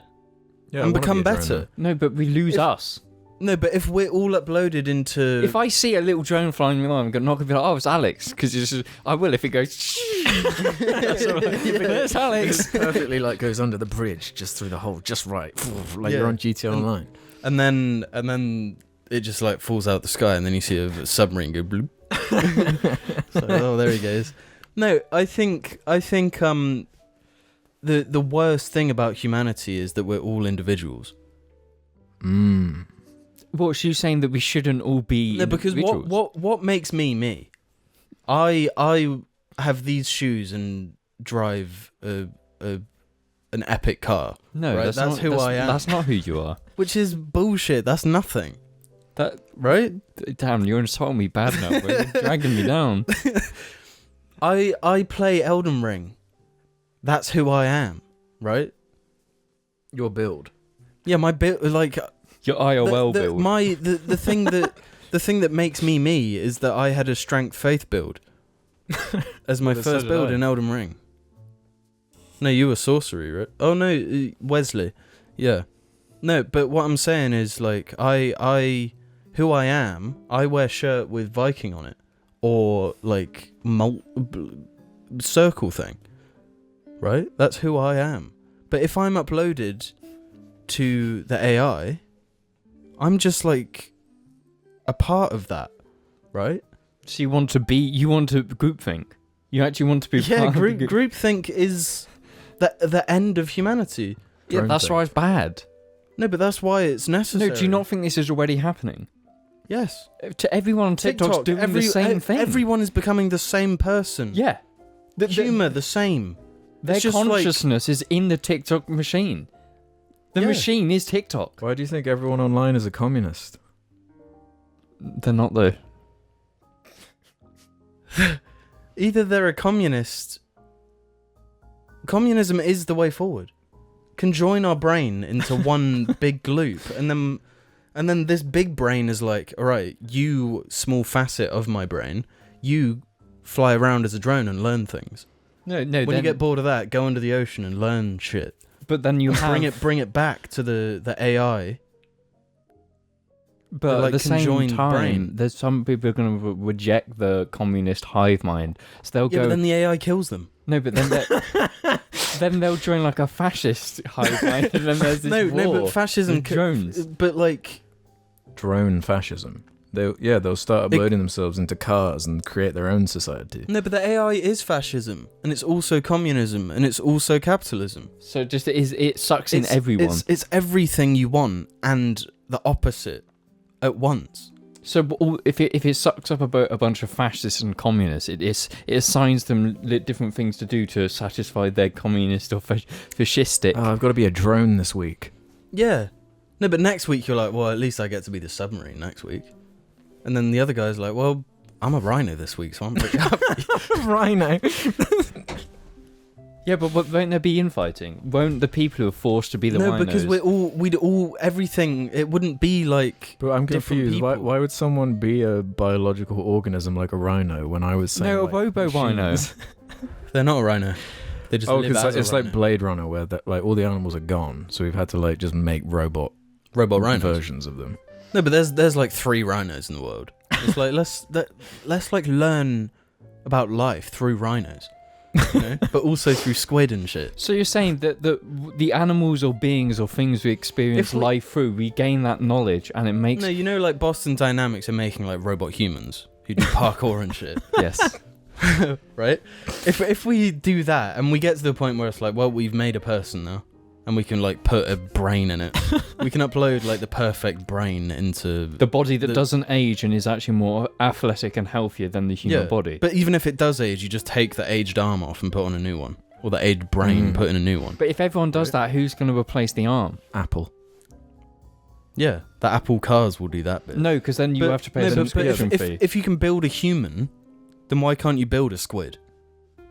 Yeah, and become better. No, but we lose us. No, but if we're all uploaded into... If I see a little drone flying along, I'm not going to be like, oh, it's Alex. Because I will if it goes... It's Alex. It perfectly like goes under the bridge, just through the hole, just right. Like you're on GTA Online. And then it just like falls out the sky, and then you see a submarine go bloop. So, oh, there he goes. No, I think the worst thing about humanity is that we're all individuals. What's you saying, that we shouldn't all be individuals? Because what makes me? I have these shoes and drive an epic car. No, right? that's who I am. That's not who you are. Which is bullshit. That's nothing. That right? Damn, you're insulting me bad now. Bro. You're dragging me down. I play Elden Ring. That's who I am, right? Your build. Yeah, my build, like your IOL build. The thing that makes me is that I had a strength faith build as my first build in Elden Ring. No, you were sorcery, right? Oh no, Wesley. Yeah. No, but what I'm saying is, like, who I am, I wear shirt with Viking on it, or like circle thing, right? That's who I am. But if I'm uploaded to the AI, I'm just like a part of that, right? So you want to groupthink. You actually want to be part of groupthink is the end of humanity. Yeah, that's why it's bad. No, but that's why it's necessary. No, do you not think this is already happening? Yes. To everyone on TikTok's doing the same thing. Everyone is becoming the same person. Yeah. Humour, the same. Their consciousness is in the TikTok machine. The machine is TikTok. Why do you think everyone online is a communist? They're not, though. Either they're a communist. Communism is the way forward. Conjoin our brain into one big loop, and then this big brain is like, all right, you small facet of my brain, you fly around as a drone and learn things. No. When you get bored of that, go into the ocean and learn shit. But then you bring it back to the AI. But like at the same conjoined time, brain. there's some people are going to reject the communist hive mind. So they'll Yeah, go. but then the AI kills them. No, but then then they'll join like a fascist hive mind, and then there's this No, war but fascism with drones. But like, Drone fascism. They'll start uploading themselves into cars and create their own society. no, but the AI is fascism, and it's also communism, and it's also capitalism. So just it sucks in everyone. It's everything you want and the opposite at once. So if it sucks up a bunch of fascists and communists, it assigns them different things to do to satisfy their communist or fascistic. Oh, I've got to be a drone this week. Yeah. No, but next week you're like, well, at least I get to be the submarine next week. And then the other guy's like, well, I'm a rhino this week, so I'm pretty happy. Rhino. Yeah, but won't there be infighting? Won't the people who are forced to be the No, rhinos? because we'd all everything. It wouldn't be like. But I'm different confused. Why, people. why would someone be a biological organism like a rhino when I was saying No, a like, robo-rhino. machines? They're not a rhino. They just Oh, live as because a it's rhino. like Blade Runner where like all the animals are gone, so we've had to like just make robot rhinos. versions of them. No, but there's like 3 rhinos in the world. It's like let's like learn about life through rhinos, you know? But also through squid and shit. So you're saying that the animals or beings or things we experience If we- life through, we gain that knowledge and it makes... No, you know, like Boston Dynamics are making like robot humans who do parkour and shit, Yes. right? If we do that and we get to the point where it's like, well, we've made a person now, and we can like put a brain in it, we can upload like the perfect brain into The body that doesn't age and is actually more athletic and healthier than the human body. But even if it does age, you just take the aged arm off and put on a new one, or the aged brain, put in a new one. But if everyone does that, who's going to replace the arm? Apple. Yeah, the Apple cars will do that bit. No, because then you But- have to pay no, a but subscription fee. if you can build a human, then why can't you build a squid?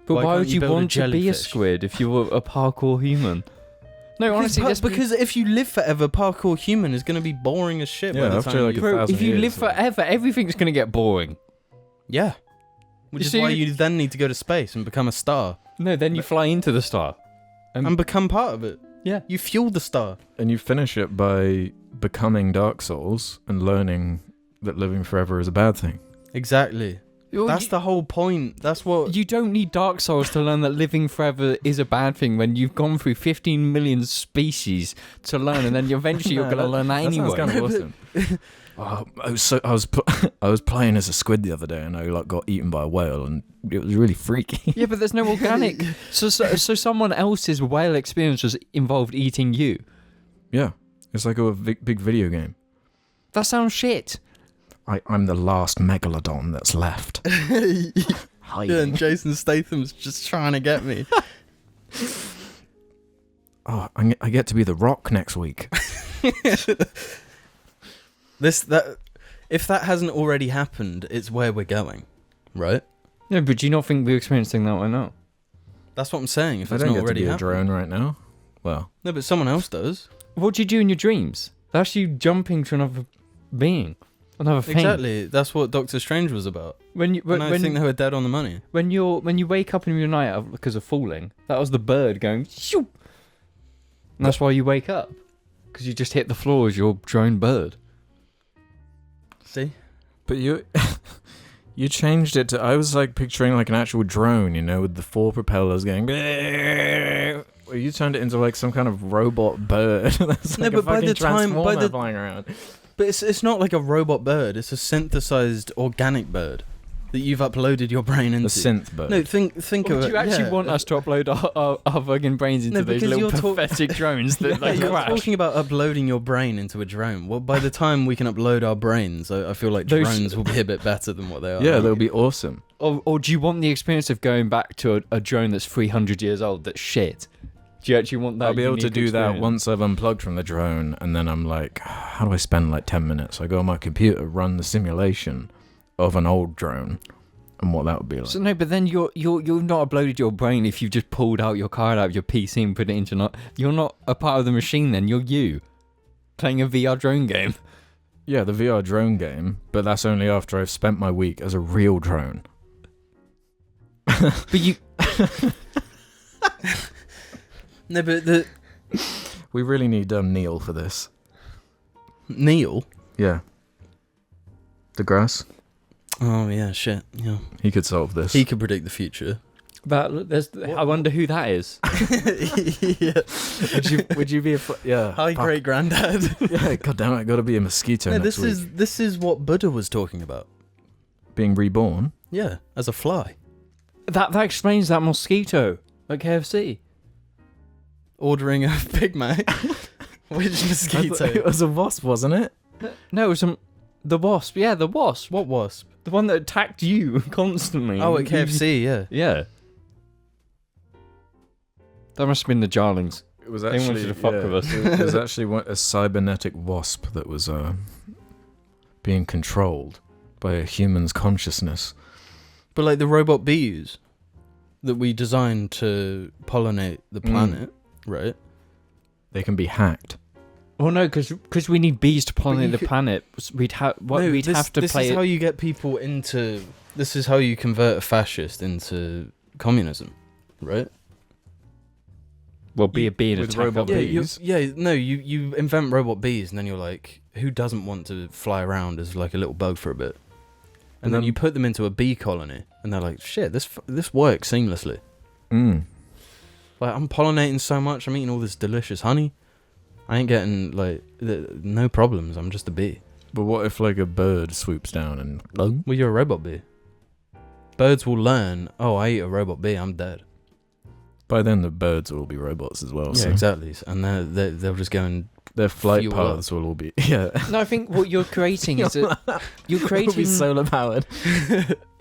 But why why can't would you you build a want to be a jellyfish? squid if you were a parkour human? No, honestly, Because if you live forever, parkour human is going to be boring as shit. Yeah, by the after, time like, you... a bro, 1,000 if you years, live like- forever, everything's going to get boring. Yeah. Which You is see- why you then need to go to space and become a star. No, then you fly into the star. And become part of it. Yeah. You fuel the star. And you finish it by becoming Dark Souls and learning that living forever is a bad thing. Exactly. That's the whole point. That's what... You don't need Dark Souls to learn that living forever is a bad thing when you've gone through 15 million species to learn, and then eventually you're going to learn that anyway. That sounds kind of awesome. I was playing as a squid the other day, and I like got eaten by a whale, and it was really freaky. Yeah, but there's no organic. So someone else's whale experience was involved eating you. Yeah, it's like a big video game. That sounds shit. I'm the last megalodon that's left. Yeah, and Jason Statham's just trying to get me. Oh, I get to be the Rock next week. If that hasn't already happened, it's where we're going, right? No, but do you not think we're experiencing that right now? That's what I'm saying. If I it's don't not get to already be a happened. drone right now. Well, No, but someone else does. What do you do in your dreams? That's you jumping to another being, another thing. Exactly. That's what Doctor Strange was about. When you And I think they were dead on the money. when you wake up in the night because of falling, that was the bird going shoo. And that's why you wake up, because you just hit the floor as your drone bird. See? but you you changed it to. I was like picturing like an actual drone, you know, with the 4 propellers going. Well, you turned it into like some kind of robot bird. That's No, like but a by fucking the time- by transformer the- flying around. But it's not like a robot bird. It's a synthesized organic bird that you've uploaded your brain into. The synth bird. No, think Or of do it. you actually yeah. want us to upload our fucking brains into No, those because little you're pathetic drones that Yeah, like you're crash? talking about uploading your brain into a drone. Well, by the time we can upload our brains, I feel like Those- drones will be a bit better than what they are. Yeah, now. they'll be awesome. Or do you want the experience of going back to a drone that's 300 years old that's shit? Do you actually want that? I'll be able to unique do that experience? once I've unplugged from the drone, and then I'm like, how do I spend like 10 minutes? I go on my computer, run the simulation of an old drone, and what that would be like. So no, but then you've not uploaded your brain if you just pulled out your card out of your PC and put it into not. You're not a part of the machine. Then you're you playing a VR drone game. Yeah, the VR drone game, but that's only after I've spent my week as a real drone. But you. No, but We really need Neil for this. Neil. Yeah. The grass. Oh yeah, shit. Yeah, He could solve this. he could predict the future. I wonder who that is. Yeah. would you be a Hi, great granddad. Yeah, god damn it, gotta be a mosquito No, next this is what Buddha was talking about. Being reborn. Yeah, as a fly. That explains that mosquito at KFC. Ordering a Big Mac. Which I mosquito? thought it was a wasp, wasn't it? No, it was the wasp. Yeah, the wasp. What wasp? The one that attacked you constantly. Oh, at KFC, yeah. Yeah. That must have been the Jarlings. It was They actually wanted to fuck with us. It was actually a cybernetic wasp that was being controlled by a human's consciousness. But like the robot bees that we designed to pollinate the planet, right? They can be hacked. Well, no, because we need bees to you pollinate the could- planet. We'd have This play is how you get people into. This is how you convert a fascist into communism, right? Well, be a bee and with attack robot other bees. bees. You invent robot bees, and then you're like, who doesn't want to fly around as like a little bug for a bit? And then you put them into a bee colony, and they're like, shit, this works seamlessly. Like, I'm pollinating so much, I'm eating all this delicious honey. I ain't getting, like, no problems, I'm just a bee. But what if, like, a bird swoops down and... Well, you're a robot bee. Birds will learn, oh, I eat a robot bee, I'm dead. By then, the birds will be robots as well. Yeah, so exactly. And they'll just go and... their flight fuel paths will all be... Yeah. No, I think what you're creating is It'll be creating solar-powered.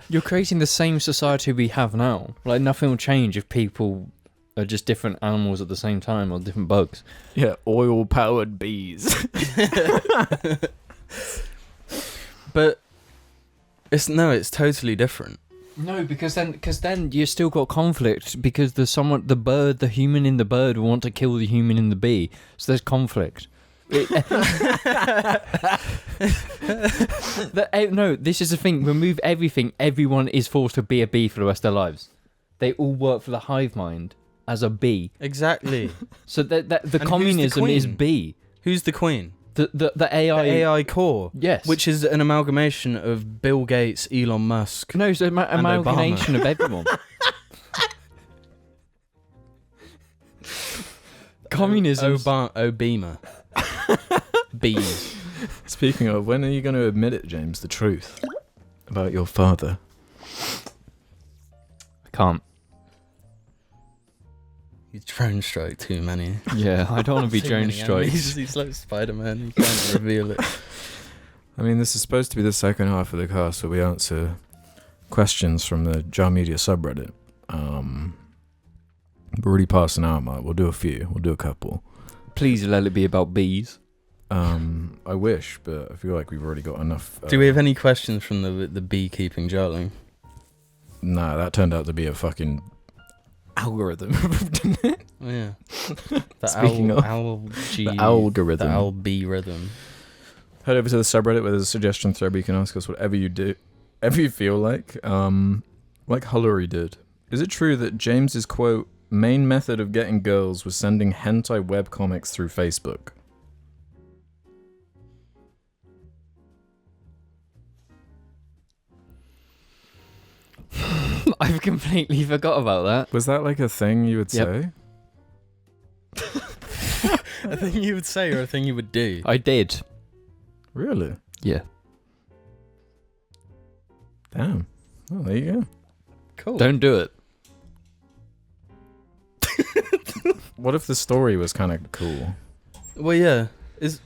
you're creating the same society we have now. Like, nothing will change if people are just different animals at the same time or different bugs. Yeah, oil-powered bees. But it's totally different. No, because then you still got conflict because there's the human in the bird will want to kill the human in the bee, so there's conflict. No, this is the thing. Remove everything. Everyone is forced to be a bee for the rest of their lives. They all work for the hive mind as a bee. Exactly. So the who's the communism is queen? bee. Who's the queen? The AI. The AI core. Yes. Which is an amalgamation of Bill Gates, Elon Musk. No, it's an amalgamation of everyone. Communism. Obama. Bees. Speaking of, when are you going to admit it, James, the truth about your father? I can't. You drone strike too many. Yeah, I don't want to be Too drone many striked. enemies. He's like Spider-Man. You can't reveal it. I mean, this is supposed to be the second half of the cast where we answer questions from the Jar Media subreddit. We're already past an hour mark. We'll do a few. We'll do a couple. Please let it be about bees. I wish, but I feel like we've already got enough. Do we have any questions from the beekeeping jarling? Nah, that turned out to be a fucking algorithm, didn't it? Oh, yeah. Speaking of, the algorithm. The owl-bee rhythm. Head over to the subreddit where there's a suggestion thread where you can ask us whatever you do, whatever you feel like Hullery did. Is it true that James's quote main method of getting girls was sending hentai webcomics through Facebook? I've completely forgot about that. Was that like a thing you would say? A thing you would say or a thing you would do? I did. Really? Yeah. Damn. Oh, there you go. Cool. Don't do it. What if the story was kind of cool? Well, yeah. Do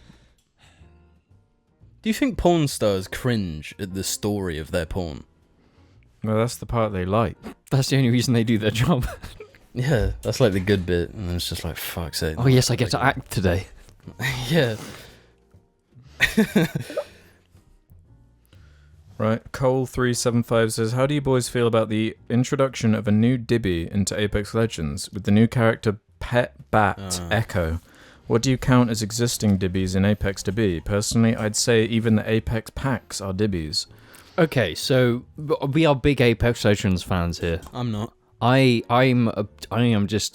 you think porn stars cringe at the story of their porn? No, that's the part they like. That's the only reason they do their job. Yeah, that's like the good bit, and then it's just like, fuck's sake. Oh yes, I get to act today. Yeah. Right, Cole375 says, how do you boys feel about the introduction of a new Dibby into Apex Legends with the new character Pet Bat Echo? What do you count as existing Dibbies in Apex to be? Personally, I'd say even the Apex packs are Dibbies. Okay, so we are big Apex Legends fans here. I'm not. I'm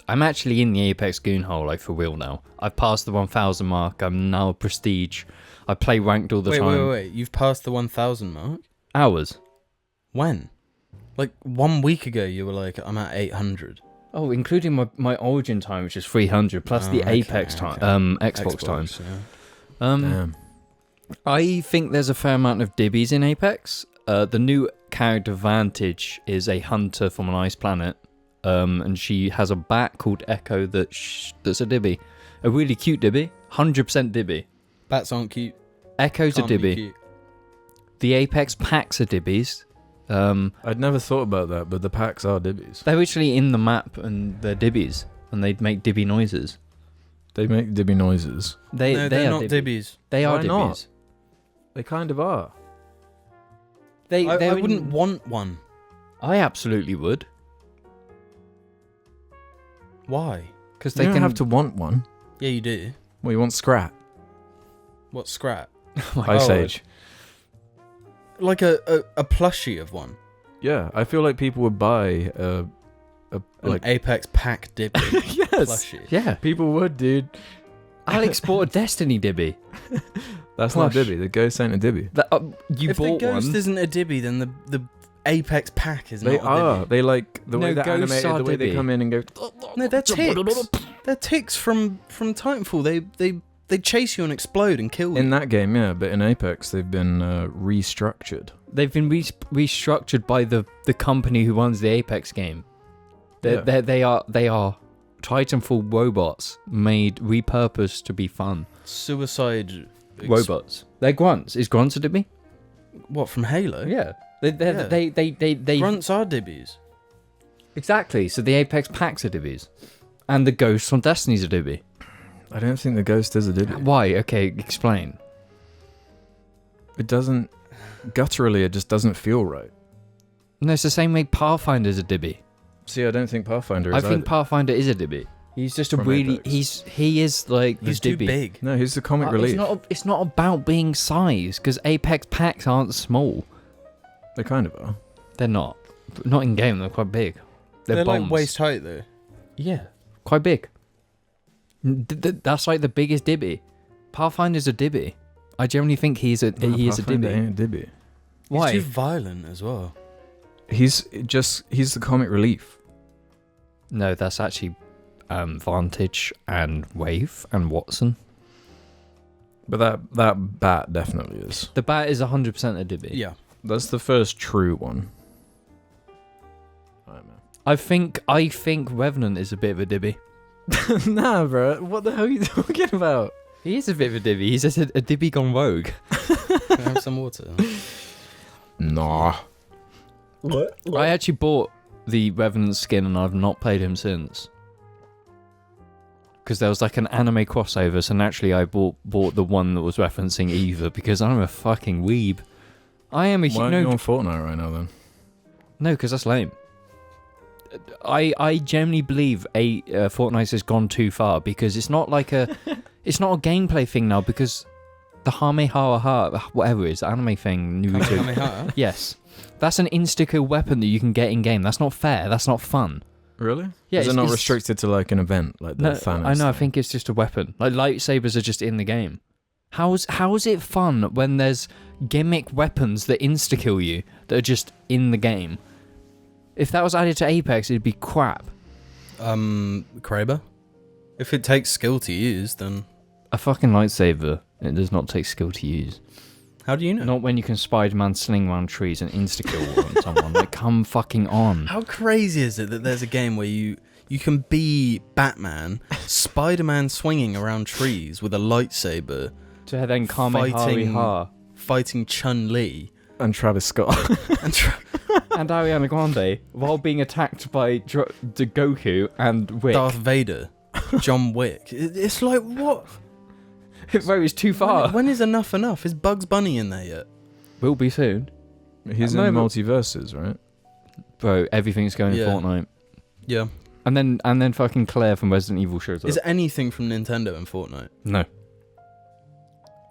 actually in the Apex goon hole, like for real now. I've passed the 1,000 mark. I'm now prestige. I play ranked all the time. Wait. You've passed the 1,000 mark? Hours. When? Like 1 week ago, you were like, I'm at 800. Oh, including my Origin time, which is 300, plus the Apex time, Xbox time. Yeah. Damn. I think there's a fair amount of Dibbies in Apex. The new character Vantage is a hunter from an ice planet, and she has a bat called Echo that's a Dibby. A really cute Dibby. 100% Dibby. Bats aren't cute. Echo's Can't a be Dibby. cute. The Apex packs are Dibbies. I'd never thought about that, but the packs are Dibbies. They're actually in the map, and they're Dibbies, and they make Dibby noises. They make Dibby noises. No, They they're are not Dibbies. Dibbies. They are Why Dibbies. not? They kind of are. I wouldn't want one. I absolutely would, Why? because You they don't can have to want one. Yeah, you do. Well, you want Scrat. What, Scrap? Ice Age. Like a plushie of one. Yeah, I feel like people would buy An like Apex pack Dibby yes, plushie. Yeah, people would, dude. Alex bought a Destiny Dibby. That's not Plush. Dibby. The ghost ain't a Dibby. That, you If the bought ghost one. isn't a Dibby, then the Apex pack is They not a are. Dibby. They like the way No, they're ghosts animated, are the way they Dibby. come in and go. No, they're ticks. They're ticks from Titanfall. They chase you and explode and kill you. In that game, yeah, but in Apex, they've been restructured. They've been restructured by the company who runs the Apex game. They are Titanfall robots repurposed to be fun. Suicide Robots. They're grunts. Is grunts a Dibby? What, from Halo? Yeah. Yeah. They Grunts are Dibbies. exactly. So the Apex packs are Dibbies, and the ghost on Destiny's a Dibby. I don't think the ghost is a Dibby. Why? Okay, explain. It doesn't. Gutturally, it just doesn't feel right. No, it's the same way Pathfinder's a Dibby. See, I don't think Pathfinder is I think either. Pathfinder is a Dibby. He's just a From really Apex. he is like the He's too Dibby. big. No, he's the comic relief. It's not about being size, because Apex packs aren't small. They kind of are. They're not. Not in game. They're quite big. They're bombs. like waist height though. Yeah, quite big. That's like the biggest Dibby. Pathfinder's a Dibby. I generally think he is a Pathfinder Dibby. ain't a Dibby. Why? He's too violent as well. He's the comic relief. No, that's actually Vantage and Wave and Watson. But that bat definitely is. The bat is 100% a Dibby. Yeah. That's the first true one. I don't I think Revenant is a bit of a Dibby. know. Nah, bro. What the hell are you talking about? He is a bit of a Dibby. He's just a Dibby gone rogue. Can I have some water? Nah. I actually bought the Revenant skin and I've not played him since. Because there was like an anime crossover, so naturally I bought the one that was referencing Eva because I'm a fucking weeb. I am a Why aren't you on Fortnite right now then? No, because that's lame. I genuinely believe Fortnite has gone too far because it's not like it's not a gameplay thing now because the Hamehara, whatever it is, the anime thing, Naruto. Kamehameha? Yes. That's an insta-kill weapon that you can get in game. That's not fair. That's not fun. Really? Yeah, Is it it's- not it's- restricted to like an event like the No, Thanos? I know. I thing? think it's just a weapon. Like lightsabers are just in the game. How's it fun when there's gimmick weapons that insta-kill you that are just in the game? If that was added to Apex, it'd be crap. Kraber? If it takes skill to use, then A fucking lightsaber, it does not take skill to use. how do you know? Not when you can Spider-Man sling around trees and insta-kill someone. Like, come fucking on. How crazy is it that there's a game where you can be Batman, Spider-Man swinging around trees with a lightsaber, To then Kamehameha. fighting Chun-Li, And Travis Scott. and And Ariana Grande, while being attacked by Goku and Wick. Darth Vader, John Wick. It's like, what? Bro, it's too far. When is enough enough? Is Bugs Bunny in there yet? Will be soon. He's No, in but- multiverses, right? Bro, everything's going Yeah. Fortnite. Yeah. And then fucking Claire from Resident Evil shows up. Is anything from Nintendo in Fortnite? No.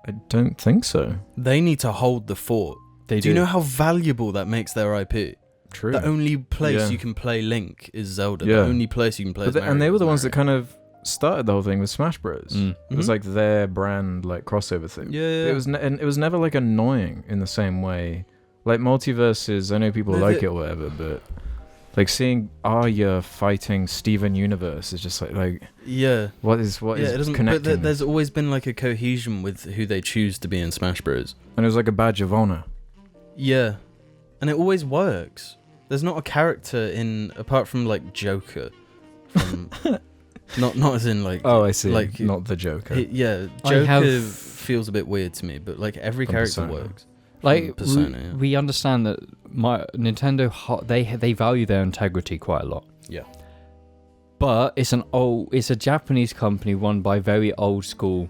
I don't think so. They need to hold the fort. They Do you know how valuable that makes their IP? True. The only place Yeah. you can play Link is Zelda. Yeah. The only place you can play But as and they Mario were is the ones that Mario. kind of started the whole thing with Smash Bros. It was like their brand like crossover thing. Yeah. And it was never like annoying in the same way. Like multiverses, I know people like it or whatever, but like seeing Arya fighting Steven Universe is just like yeah. what is it doesn't. connecting? But there's always been like a cohesion with who they choose to be in Smash Bros. And it was like a badge of honor. Yeah, and it always works. There's not a character in apart from like Joker, from not as in like Oh, I see. like Not the Joker. Joker feels a bit weird to me, but like every From character Persona. works. Like Persona, yeah. we understand that Nintendo they value their integrity quite a lot. Yeah. But it's a Japanese company run by very old school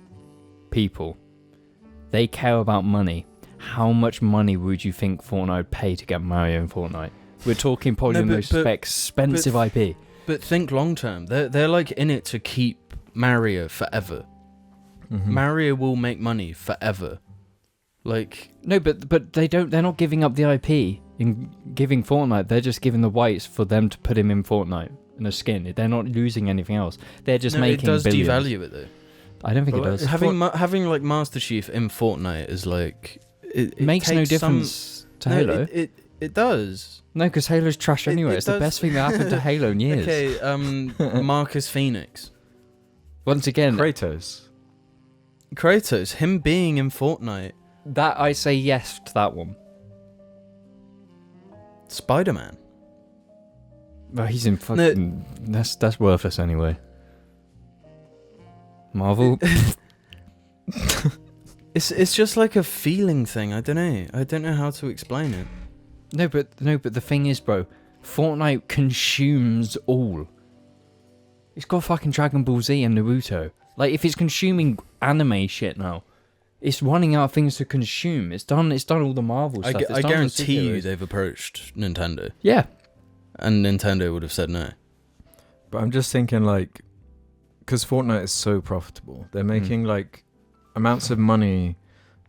people. They care about money. How much money would you think Fortnite would pay to get Mario in Fortnite? We're talking probably the most expensive IP. But think long term. They're like in it to keep Mario forever. Mario will make money forever. Like No, but they're not giving up the IP in giving Fortnite. They're just giving the rights for them to put him in Fortnite in a skin. They're not losing anything else. They're just making it does billions. devalue it though. I don't think it does. Having like Master Chief in Fortnite is like it makes no takes difference to Halo. It does. No, because Halo's trash anyway. It's the does. best thing that happened to Halo in years. Okay, Marcus Phoenix. Once again, Kratos. Him being in Fortnite. that I say yes to that one. Spider-Man. Well, he's in fucking. That's worthless anyway. Marvel. It's just like a feeling thing. I don't know how to explain it. No, but the thing is, bro, Fortnite consumes all. It's got fucking Dragon Ball Z and Naruto. Like, if it's consuming anime shit now, it's running out of things to consume. It's done all the Marvel stuff. I guarantee you they've approached Nintendo. Yeah. And Nintendo would have said no. But I'm just thinking, like, because Fortnite is so profitable, they're making like amounts of money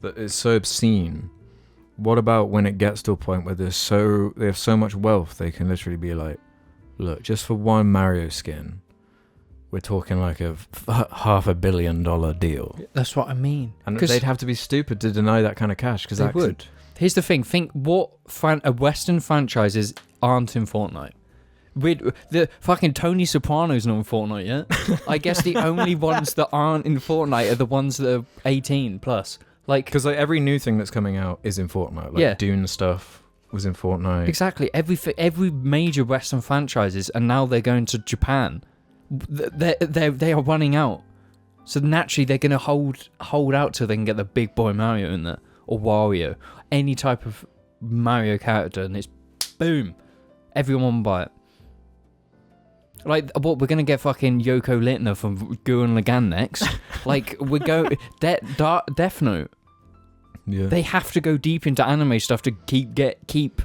that is so obscene. What about when it gets to a point where they have so much wealth, they can literally be like, look, just for one Mario skin, we're talking like a $500 million deal. That's what I mean. And they'd have to be stupid to deny that kind of cash, because they would. Here's the thing. Think what Western franchises aren't in Fortnite. The fucking Tony Soprano's not in Fortnite yet. I guess the only ones that aren't in Fortnite are the ones that are 18 plus. Like, because like every new thing that's coming out is in Fortnite. Like yeah. Dune stuff was in Fortnite. Exactly. Every major Western franchises, and now they're going to Japan. They are running out. So naturally they're gonna hold out till they can get the big boy Mario in there, or Wario, any type of Mario character, and it's boom, everyone will buy it. Like, what, we're gonna get fucking Yoko Littner from Gurren Lagann next? Like, we're going Death Note. Yeah. They have to go deep into anime stuff to keep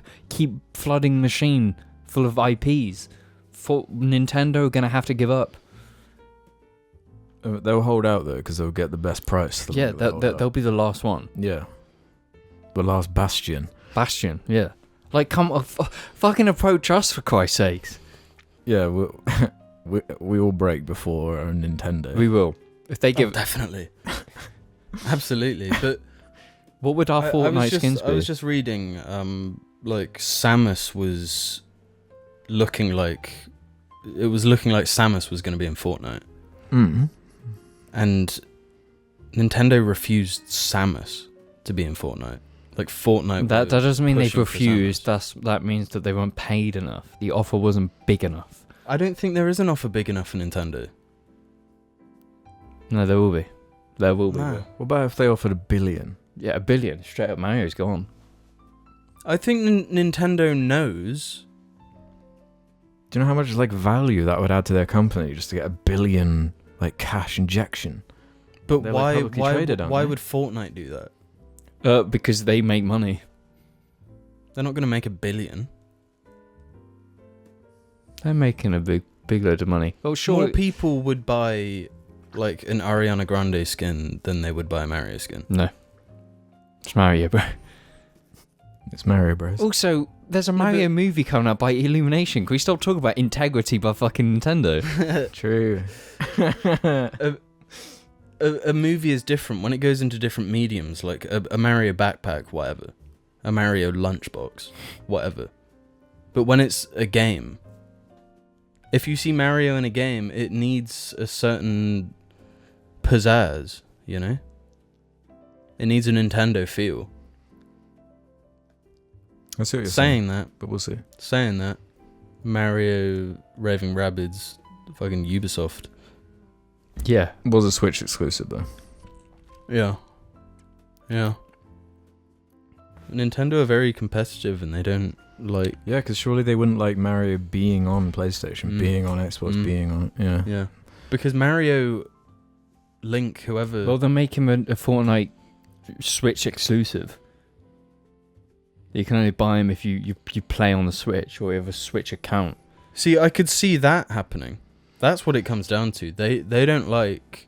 flooding the machine full of IPs. For Nintendo, are gonna have to give up. They'll hold out though, because they'll get the best price. Yeah, they'll be the last one. Yeah, the last bastion. Bastion, yeah. Like, come fucking approach us for Christ's sakes. Yeah, we will break before Nintendo. We will. If they give... definitely. Absolutely. But what would our Fortnite skins be? I was just reading, like, Samus was looking like... It was looking like Samus was going to be in Fortnite. And Nintendo refused Samus to be in Fortnite. Like, Fortnite... That doesn't mean they've refused. That means that they weren't paid enough. The offer wasn't big enough. I don't think there is an offer big enough for Nintendo. No, there will be. There will be. No. What about if they offered $1 billion? Yeah, $1 billion. Straight up, Mario's gone. I think Nintendo knows. Do you know how much like value that would add to their company just to get $1 billion like cash injection? But They're, why? like, publicly traded, aren't Why they? would Fortnite do that? Because they make money. They're not going to make $1 billion. They're making a big load of money. Oh, sure. More people would buy like an Ariana Grande skin than they would buy a Mario skin. No. It's Mario, bro. It's Mario Bros. Also, There's a Mario movie coming out by Illumination. Can we stop talking about integrity by fucking Nintendo? True. A movie is different when it goes into different mediums, like a Mario backpack, whatever. A Mario lunchbox, whatever. But when it's a game, if you see Mario in a game, it needs a certain pizzazz, you know? It needs a Nintendo feel. I see what you're Saying that, but we'll see. saying that, Mario Raving Rabbids, fucking Ubisoft. Yeah. It was a Switch exclusive, though. Yeah. Yeah. Nintendo are very competitive and they don't like... Yeah, because surely they wouldn't like Mario being on PlayStation, being on Xbox, being on... Yeah. Yeah. Because Mario, Link, whoever... Well, they'll make him a Fortnite Switch exclusive. You can only buy him if you play on the Switch or you have a Switch account. See, I could see that happening. That's what it comes down to. They don't like...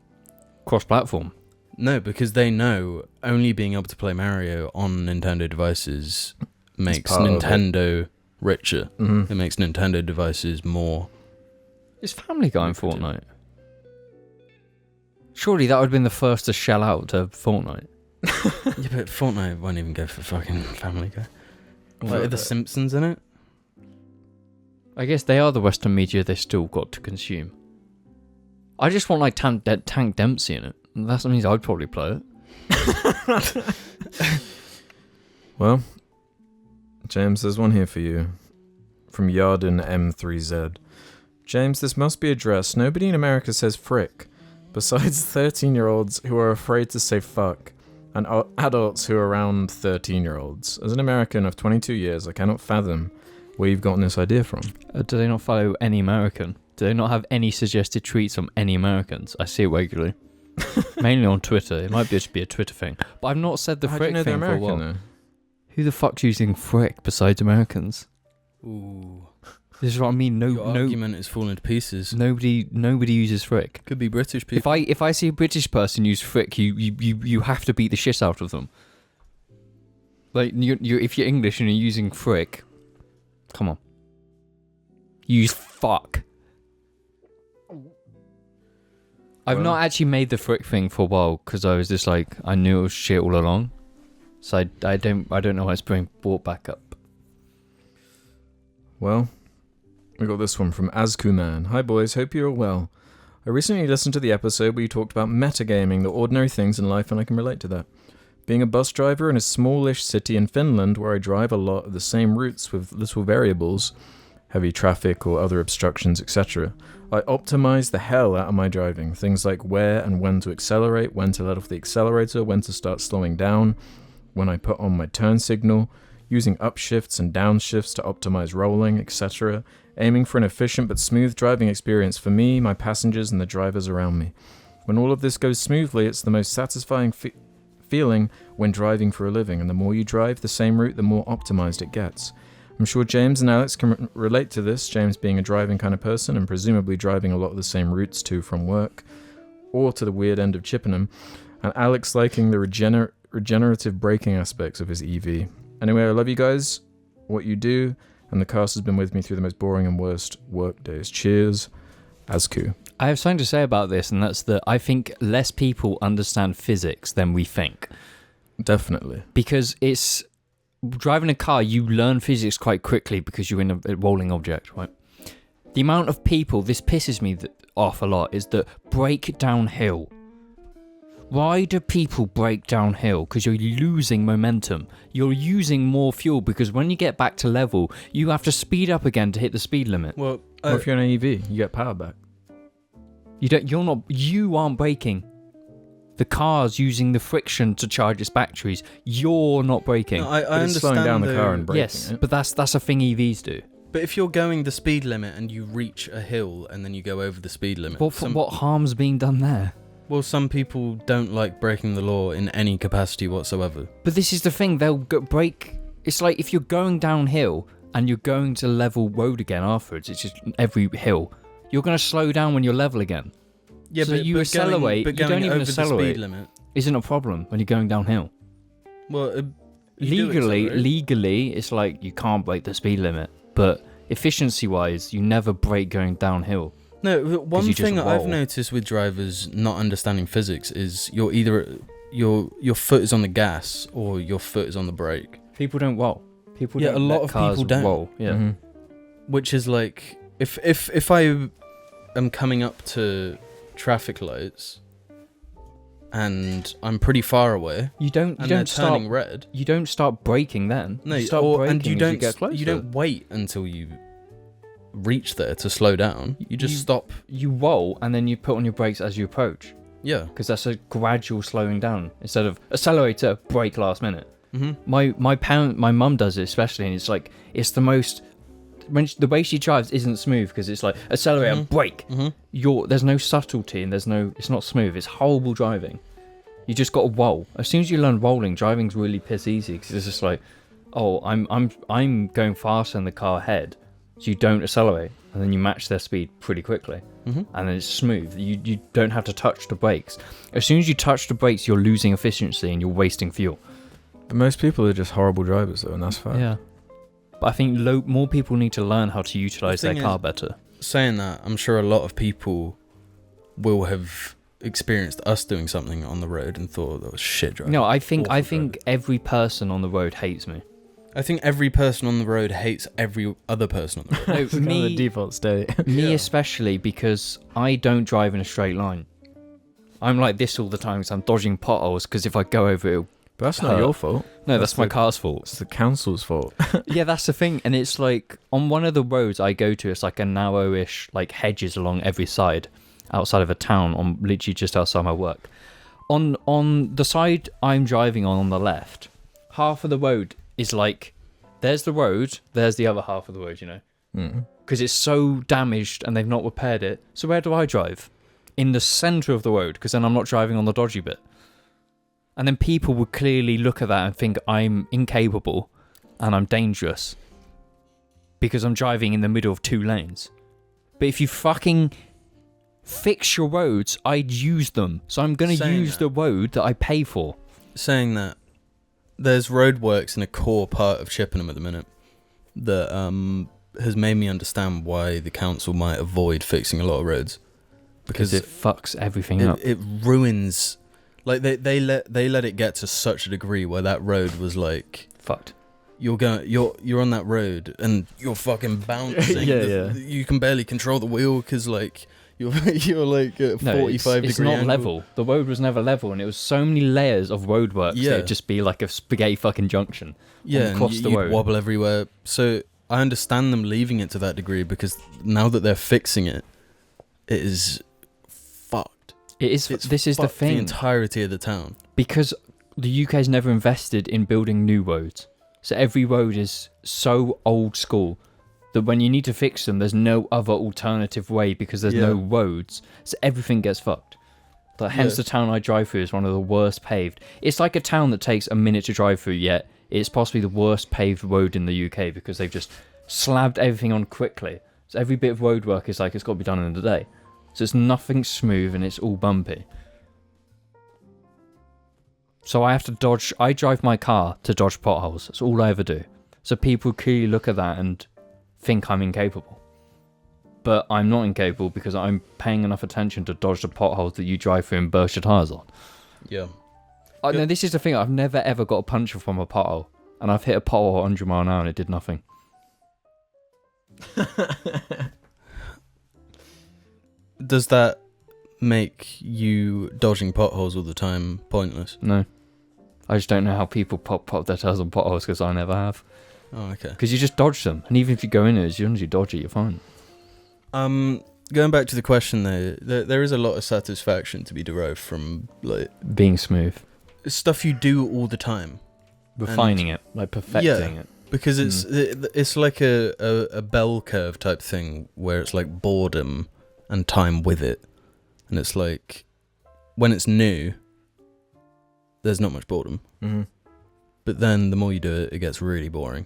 Cross-platform. No, because they know only being able to play Mario on Nintendo devices makes Nintendo richer. Mm-hmm. It makes Nintendo devices more... Is Family Guy in Fortnite? Surely that would have been the first to shell out to Fortnite. Yeah, but Fortnite won't even go for fucking Family Guy. Like, are the Simpsons in it? I guess they are the Western media they still got to consume. I just want like Tank Dempsey in it. That means I'd probably play it. Well, James, there's one here for you. From Yarden M3Z. James, this must be addressed. Nobody in America says frick, besides 13-year-olds who are afraid to say fuck, and adults who are around 13-year-olds. As an American of 22 years, I cannot fathom where you've gotten this idea from. Do they not follow any American? Do they not have any suggested tweets from any Americans? I see it regularly. Mainly on Twitter. It might just be a Twitter thing. But I've not said the How do you frick know they're thing for a while. American, Who the fuck's using frick besides Americans? Ooh. This is what I mean. Your argument is falling to pieces. Nobody uses frick. Could be British people. If I see a British person use frick, you have to beat the shit out of them. Like if you're English and you're using frick, come on. Use fuck. I've not actually made the frick thing for a while because I was just like I knew it was shit all along, so I don't know why it's being brought back up. Well, we got this one from Azkuman. Hi boys, hope you're well. I recently listened to the episode where you talked about metagaming, the ordinary things in life, and I can relate to that. Being a bus driver in a smallish city in Finland where I drive a lot of the same routes with little variables, heavy traffic or other obstructions, etc., I optimize the hell out of my driving. Things like where and when to accelerate, when to let off the accelerator, when to start slowing down, when I put on my turn signal, using upshifts and downshifts to optimize rolling, etc., aiming for an efficient but smooth driving experience for me, my passengers, and the drivers around me. When all of this goes smoothly, it's the most satisfying feeling when driving for a living, and the more you drive the same route, the more optimized it gets. I'm sure James and Alex can relate to this, James being a driving kind of person and presumably driving a lot of the same routes to from work or to the weird end of Chippenham, and Alex liking the regenerative braking aspects of his EV. Anyway, I love you guys, what you do, and the cast has been with me through the most boring and worst work days. Cheers, Azku. I have something to say about this, and that's that I think less people understand physics than we think. Definitely. Because it's... Driving a car, you learn physics quite quickly because you're in a rolling object, right? The amount of people, this pisses me off a lot, is that brake downhill. Why do people brake downhill? Because you're losing momentum. You're using more fuel because when you get back to level, you have to speed up again to hit the speed limit. Or if you're in an EV, you get power back. You aren't braking. The car's using the friction to charge its batteries. You're not braking. No, I But it's understand slowing down the car and braking yes, it. but that's a thing EVs do. But if you're going the speed limit and you reach a hill and then you go over the speed limit... What harm's being done there? Well, some people don't like breaking the law in any capacity whatsoever. But this is the thing, they'll brake... It's like if you're going downhill and you're going to level road again afterwards, it's just every hill, you're going to slow down when you're level again. Yeah, so you accelerate, but you don't even over accelerate. the speed limit Isn't a problem when you're going downhill. Well, legally, it's like you can't break the speed limit, but efficiency-wise, you never break going downhill. No, but one you just thing that I've roll. noticed with drivers not understanding physics is you're either your foot is on the gas or your foot is on the brake. People don't roll. People Yeah, don't a lot let of cars people don't. roll. Yeah. Mhm. Which is like if I am coming up to traffic lights and I'm pretty far away You don't and they're start turning red. You don't start braking then. No, you start braking and you as don't you get closer. you don't wait until you reach there to slow down. You just You- stop. You roll and then you put on your brakes as you approach, Yeah. because that's a gradual slowing down instead of accelerator, brake last minute. Mm-hmm. My mum does it especially, and it's like it's the most. The way she drives isn't smooth because it's like accelerator, brake. Mm-hmm. There's no subtlety and it's not smooth. It's horrible driving. You just got to roll. As soon as you learn rolling, driving's really piss easy because it's just like, oh, I'm going faster than the car ahead, so you don't accelerate, and then you match their speed pretty quickly, and then it's smooth. You don't have to touch the brakes. As soon as you touch the brakes, you're losing efficiency and you're wasting fuel. But most people are just horrible drivers, though, and that's fact. Yeah, but I think more people need to learn how to utilize their thing car is- better. Saying that, I'm sure a lot of people will have experienced us doing something on the road and thought that was shit driving. No, I think Awful every person on the road hates me. I think every person on the road hates every other person on the road. No, It's kind of the me, default state. me Yeah. especially, because I don't drive in a straight line. I'm like this all the time because I'm dodging potholes, because if I go over it, But that's not your fault. no, That's that's my the- car's fault. It's the council's fault. Yeah, that's the thing. And it's like on one of the roads I go to, it's like a narrowish, like hedges along every side outside of a town, on literally just outside my work. On the side I'm driving on the left, half of the road is like, there's the road, there's the other half of the road, you know, Mm. because it's so damaged and they've not repaired it. So where do I drive? In the centre of the road, because then I'm not driving on the dodgy bit. And then people would clearly look at that and think I'm incapable and I'm dangerous because I'm driving in the middle of two lanes. But if you fucking fix your roads, I'd use them. So I'm going to Saying use that- the road that I pay for. Saying that, there's roadworks in a core part of Chippenham at the minute that has made me understand why the council might avoid fixing a lot of roads, Because it fucks everything it, up. it ruins. Like they let it get to such a degree where that road was like, Fucked. you're on that road and you're fucking bouncing. Yeah. You can barely control the wheel because like you're like at No, 45 it's degree not angle. level. The road was never level, and it was so many layers of roadworks Yeah. that it'd just be like a spaghetti fucking junction. Yeah, and across the you'd road. wobble everywhere. So I understand them leaving it to that degree because now that they're fixing it, it is fucked. This is the fucked thing. The entirety of the town. Because the UK's never invested in building new roads. So every road is so old school that when you need to fix them, there's no other alternative way because there's no roads. So everything gets fucked. Hence the town I drive through is one of the worst paved. It's like a town that takes a minute to drive through, yet it's possibly the worst paved road in the UK because they've just slabbed everything on quickly. So every bit of road work is like it's got to be done in a day. So it's nothing smooth and it's all bumpy. So I have to dodge. I drive my car to dodge potholes. That's all I ever do. So people clearly look at that and think I'm incapable. But I'm not incapable because I'm paying enough attention to dodge the potholes that you drive through and burst your tyres on. Yeah. No, this is the thing. I've never ever got a puncture from a pothole. And I've hit a pothole at 100 mile an hour and it did nothing. Does that make you dodging potholes all the time pointless? No. I just don't know how people pop their tails on potholes because I never have. Oh, okay. Because you just dodge them. And even if you go in it, as long as you dodge it, you're fine. Going back to the question though, there is a lot of satisfaction to be derived from like Being smooth. stuff you do all the time. Refining it. Like perfecting it. Because it's like a bell curve type thing where it's like boredom and time with it. And it's like when it's new, there's not much boredom. Mm-hmm. But then the more you do it, it gets really boring.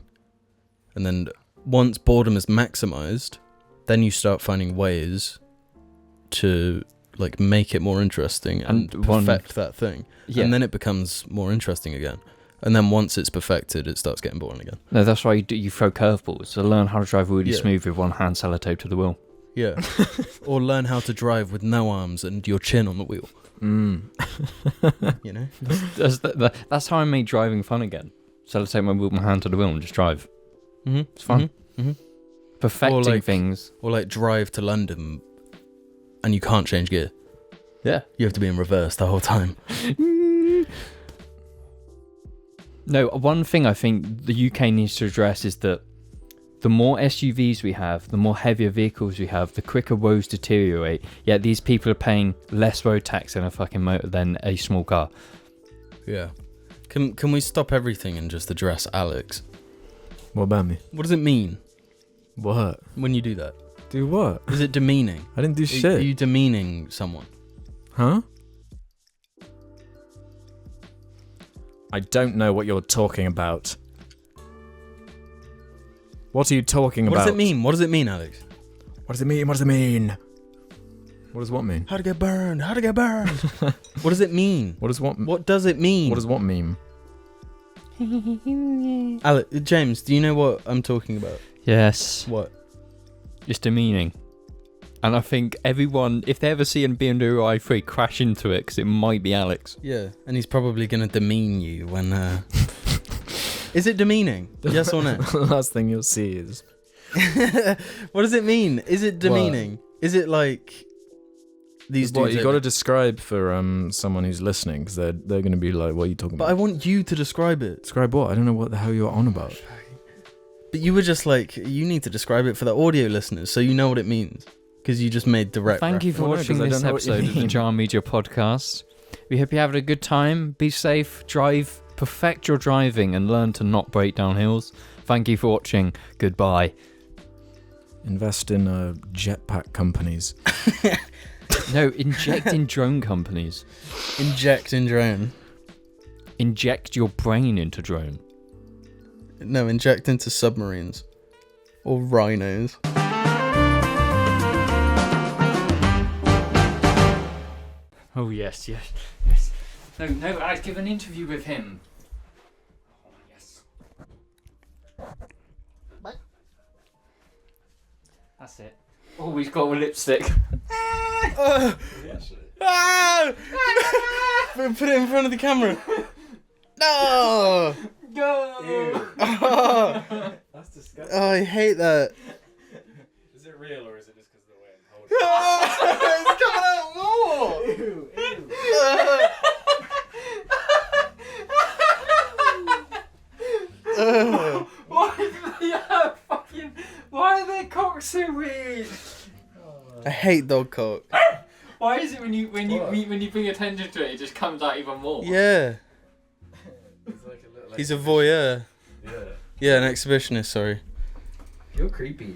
And then once boredom is maximized, then you start finding ways to like make it more interesting and And one- perfect that thing. Yeah. And then it becomes more interesting again. And then once it's perfected, it starts getting boring again. No, that's why you throw curveballs. So learn how to drive really Yeah. smooth with one hand sellotape to the wheel. Yeah. Or learn how to drive with no arms and your chin on the wheel. You know? That's how I made driving fun again. Sellotape my hand to the wheel and just drive. Mm-hmm. It's fun. Mm-hmm. Perfecting things. Or like drive to London and you can't change gear. Yeah. You have to be in reverse the whole time. No, one thing I think the UK needs to address is that the more SUVs we have, the more heavier vehicles we have, the quicker roads deteriorate. Yet these people are paying less road tax than a small car. Yeah. Can we stop everything and just address Alex? What about me? What does it mean What? when you do that? Do what? Is it demeaning? I didn't do Are shit. you demeaning someone? Huh? I don't know what you're talking about. What are you talking about? What does it mean? What does it mean, Alex? What does it mean? What does it mean? What does what mean? How to get burned? How to get burned? What does it mean? What does what? What does it mean? What does what mean? Alex, James, do you know what I'm talking about? Yes. What? It's demeaning. And I think everyone, if they ever see a BMW i3, crash into it because it might be Alex. Yeah, and he's probably going to demean you when... Is it demeaning? Yes or no? The last thing you'll see is... What does it mean? Is it demeaning? Is it like... These What, dudes... you got to describe for someone who's listening, because they're going to be like, what are you talking But about? I want you to describe it. Describe what? I don't know what the hell you're on about. But you were just like, you need to describe it for the audio listeners so you know what it means. Because you just made direct Thank you for Well, no, watching 'cause I this don't know what you episode of the mean. Jar Media Podcast. We hope you're having a good time. Be safe, drive, perfect your driving, and learn to not break down hills. Thank you for watching. Goodbye. Invest in jetpack companies. No, inject in drone companies. Inject in drone. Inject your brain into drone. No, inject into submarines. Or rhinos. Oh, yes. No, I'd give an interview with him. Oh, yes. That's it. Oh, he's got a lipstick. Put it in front of the camera. No! Go! That's disgusting. Oh, I hate that. Is it real or is it just because of the way I'm holding It's coming out more! it? Ew. Why are their cocks so weird? I hate dog cock. Why is it when you bring attention to it, it just comes out even more? Yeah. He's a voyeur. Yeah. Yeah, an exhibitionist, sorry. You're creepy.